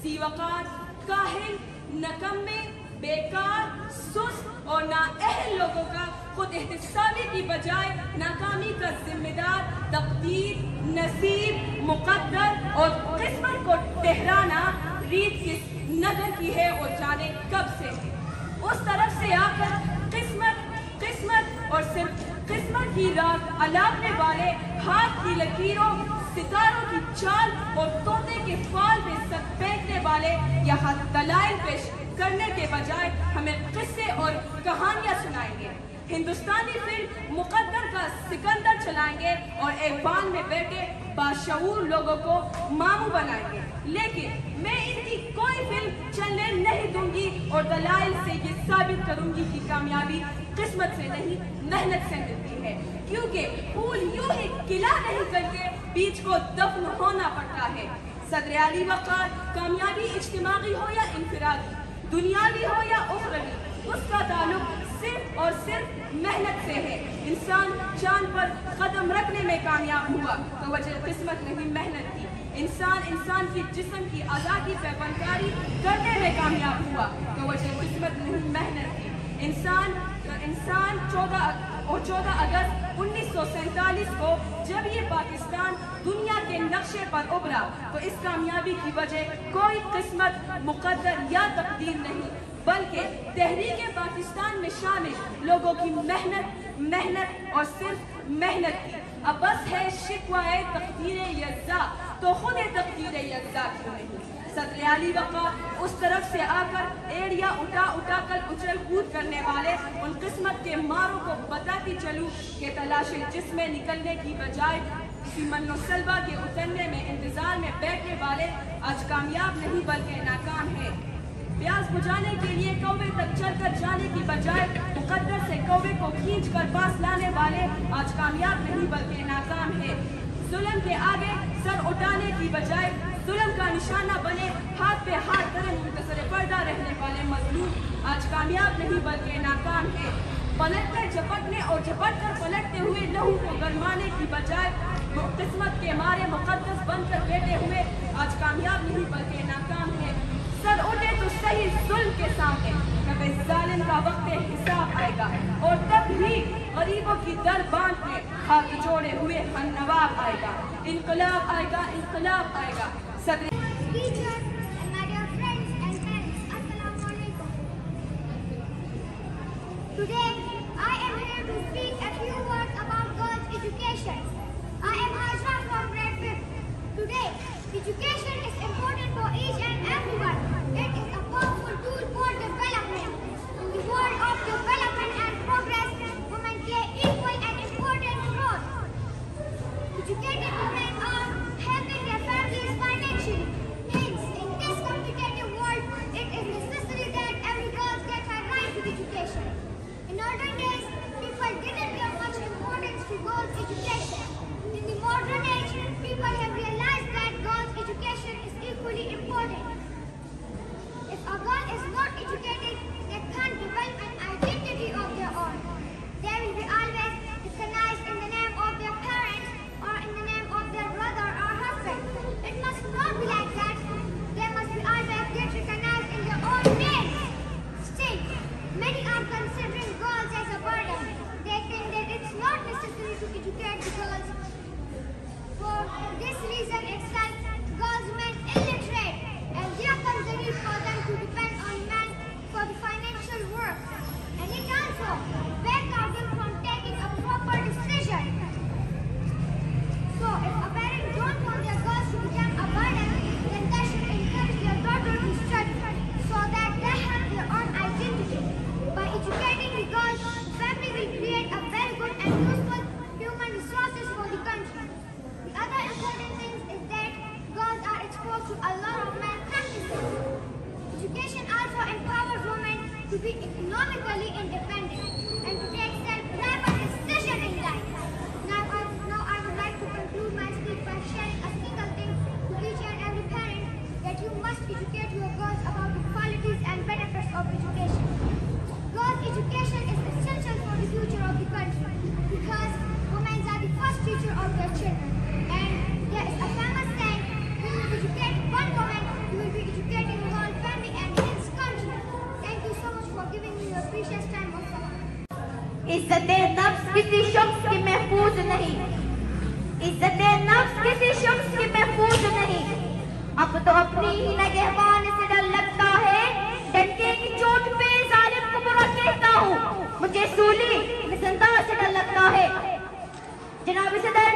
सीवकार, काहिल, नकम्मे, बेकार, सुस्त और नाअहल लोगों का खुद एहतसाबी की बजाय नाकामी का जिम्मेदार तकदीर, नसीब, मुकद्दर और किस्मत को ठहराना रीत किस नगर की है और जाने कब से है। उस तरफ से आकर किस्मत और सिर्फ किस्मत की राह अलापने वाले हाथ की लकीरों, सितारों की चाल और तोते के फाल में सर फेंकने वाले यहाँ दलाइल पेश करने के बजाय हमें किस्से और कहानियाँ सुनाएंगे। हिंदुस्तानी फिल्म मुकद्दर का सिकंदर चलाएंगे और एक बान में बैठे बाशऊर लोगों को मामू बनाएंगे। लेकिन मैं इनकी कोई फिल्म चलने नहीं दूंगी और दलाइल से ये साबित करूंगी कि कामयाबी किस्मत से नहीं, मेहनत से मिलती है। क्योंकि फूल यूं ही खिला नहीं करके बीच को दफन होना पड़ता है। सदर आली वक़ार, कामयाबी इज्तिमाई हो या इंफरादी, दुनियावी हो या उखरवी, उसका ताल्लुक सिर्फ और सिर्फ मेहनत से है। इंसान चांद पर कदम रखने में कामयाब हुआ तो वजह किस्मत नहीं, मेहनत थी। इंसान की जिस्म की अज़ा की पैबंदकारी करने में कामयाब हुआ तो वजह किस्मत नहीं, मेहनत थी। इंसान 14 अगस्त 1947 को जब ये पाकिस्तान दुनिया के नक्शे पर उभरा तो इस कामयाबी की वजह कोई किस्मत, मुकद्दर या तकदीर नहीं, बल्कि तहरीक पाकिस्तान में शामिल लोगों की मेहनत और सिर्फ मेहनत थी। अब बस है शिकवाए तकदीर यज़्ज़ा, तो खुद तकदीर यज़्ज़ा क्यों नहीं। सदर आली वक़ा उस तरफ से आकर एड़िया उठा कर उछल कूद करने वाले उन किस्मत के मारों को बताती चलूं कि तलाशे जिसमें निकलने की बजाय किसी मन्नो सलवा के उतरने में इंतजार में बैठने वाले आज कामयाब नहीं बल्कि नाकाम है। प्यास बुझाने के लिए कौवे तक चलकर जाने की बजाय मुकद्दर से कौवे को खींच कर पास लाने वाले आज कामयाब नहीं बल्कि नाकाम है। जुल्म के आगे सर उठाने की बजाय जुल्म का निशाना बने हाथ पे हाथ धरे मुंतसरे पर्दा रहने वाले मजलूम आज कामयाब नहीं बल्कि नाकाम है। पलटकर झपटने और झपटकर पलटते हुए लहू को गरमाने की बजाय किस्मत के मारे मुकद्दस बनकर बैठे हुए आज कामयाब नहीं बल्कि नाकाम है। सर उठे तो सही जुल्म के सामने, कभी जालिम का वक्त हिसाब आएगा और तब ही गरीबों की दर बांध के हाथ जोड़े हुए हम नवाब आएगा। इनकलाब आएगा, इनकलाब आएगा। Teachers and my dear friends and parents, Assalamu alaikum. Today, I am here to speak a few words about girls' education. I am Hajra from grade 5. Today, education is important for each and everyone. It is a powerful tool for development. In the world of development and progress, women play equal and important role. Educated women are helping their families financially. Hence, in this competitive world, it is necessary that every girl gets a right to education. In olden days, people didn't give much importance to girls' education. In the modern age, people have realized that girls' education is equally important. If a girl is not educated, they can't develop an identity of their own. They will be always recognized in the name of their parents or in the name of their brother or husband. It must not be like that. They must be always get recognized in their own names. Still, many are considering girls as a burden. They think that it's not necessary to educate the girls. For this reason itself, girls remain illiterate, and there comes the need for them to depend on men for the financial work. And it also backs them from taking a proper decision. So, if a parent don't want their girls to become a burden, then they should encourage their daughter to study so that they have their own identity. By educating the girls, the family will create a very good and useful human resources for the country. The other important thing is that girls are exposed to a lot of malpractices. Education also empowers women to be economically independent and to take self-reliant decisions in life. Now I would like to conclude my speech by sharing a single thing to each and every parent, that you must educate your girls about the qualities and benefits of education. Girls' education is essential for the future of the country because women are the first teacher of their children. And there is a famous saying, when you educate one woman, you will be educating the whole family and its country. Thank you so much for giving me your precious time of time. इज्जत-ए-नफ्स किसी शख्स की महफूज नहीं, इज्जत-ए-नफ्स किसी शख्स की महफूज नहीं। अब तो अपनी ही नगहबान से डर लगता है, डंके की चोट पे जालिम को बुरा कहता हूँ। मुझे सूली जिंदा से डर लगता है। जनाब सदर,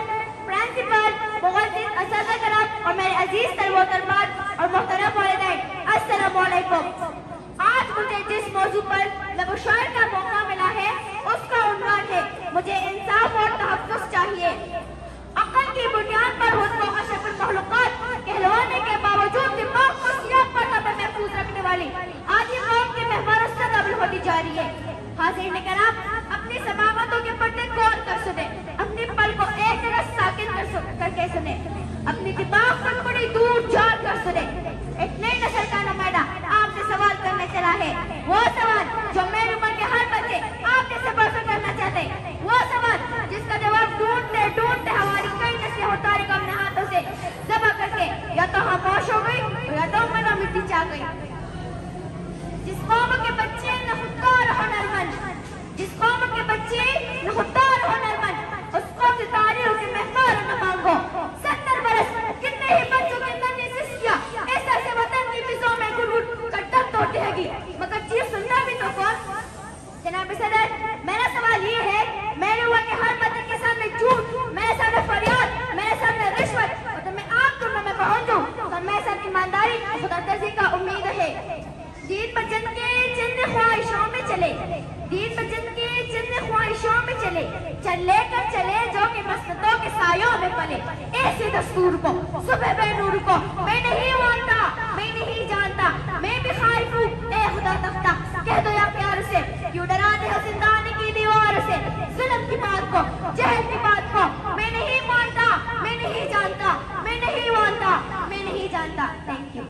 प्रिंसिपल, मुअज़्ज़िज़ असातिज़ा कराम और मेरे अजीज तलबा-ओ-तलबात और मोहतरम वालिदैन, अस्सलामु अलैकुम। आज मुझे जिस मौजू पर लबशायर का मौका मिला है उसका उन्वान है, मुझे इंसाफ और तहफ़्फ़ुज़ चाहिए। अक़ल की बुनियाद पर हुस्न और अशरफुल मखलूक़ात कहलवाने के बावजूद दिमाग को सियाह पर्दा में महफूज रखने वाली आज ये कौम के मेहमान से काबिल होती जा रही है। हाज़िरीन किराम, अपनी समाअतों के पर्दे को और कर दीन बचन के चंद ख्वाहिशों में चले, दीन बचन के चंद ख्वाहिशों में चले, चल लेकर चले जो कि मस्जिदों के सायों में पले। ऐसे दस्तूर को सुबह बेनूर को मैं नहीं मानता, मैं नहीं जानता, मैं भी खाइफ हूँ ए खुदा तख्ता। कह दो या प्यार से क्यों डराते हो जिंदानी की दीवार से। जुल्म की बात को जहल की बात को मैं नहीं मानता, मैं नहीं जानता, मैं नहीं मानता, मैं नहीं जानता। Thank you.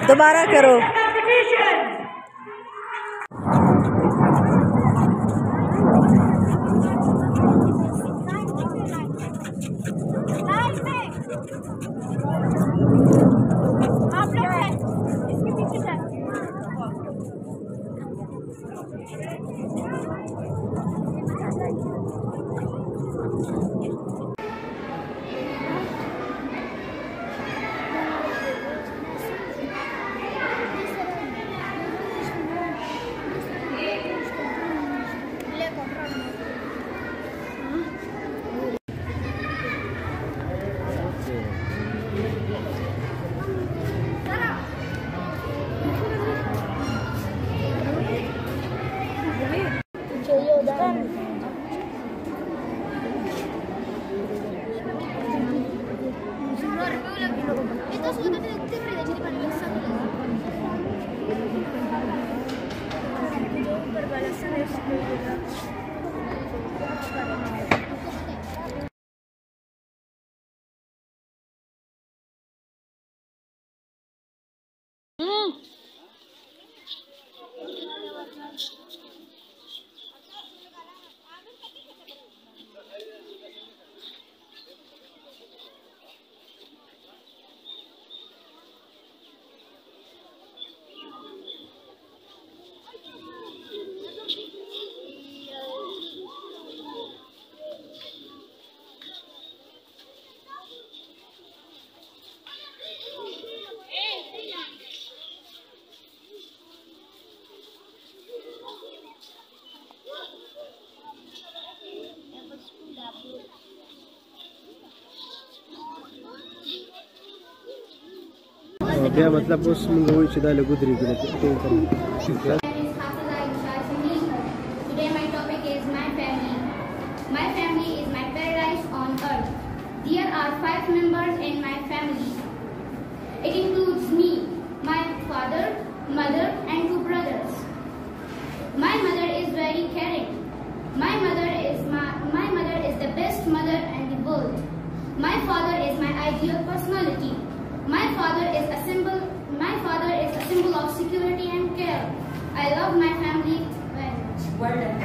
दोबारा करो। आप लोग हैं इसके पीछे जाए। بیا مطلب اوس موږ وایو چې دا له ګودري کې My name is Hafiza Isha Shamim. Today my topic is my family. My family is my paradise on earth. There are 5 members in my family. It includes me, my father, mother and 2 brothers. My mother is very caring. My mother is the best mother in the world. My father is my ideal personality. My father is a symbol of security and care. I love my family very much. Well done.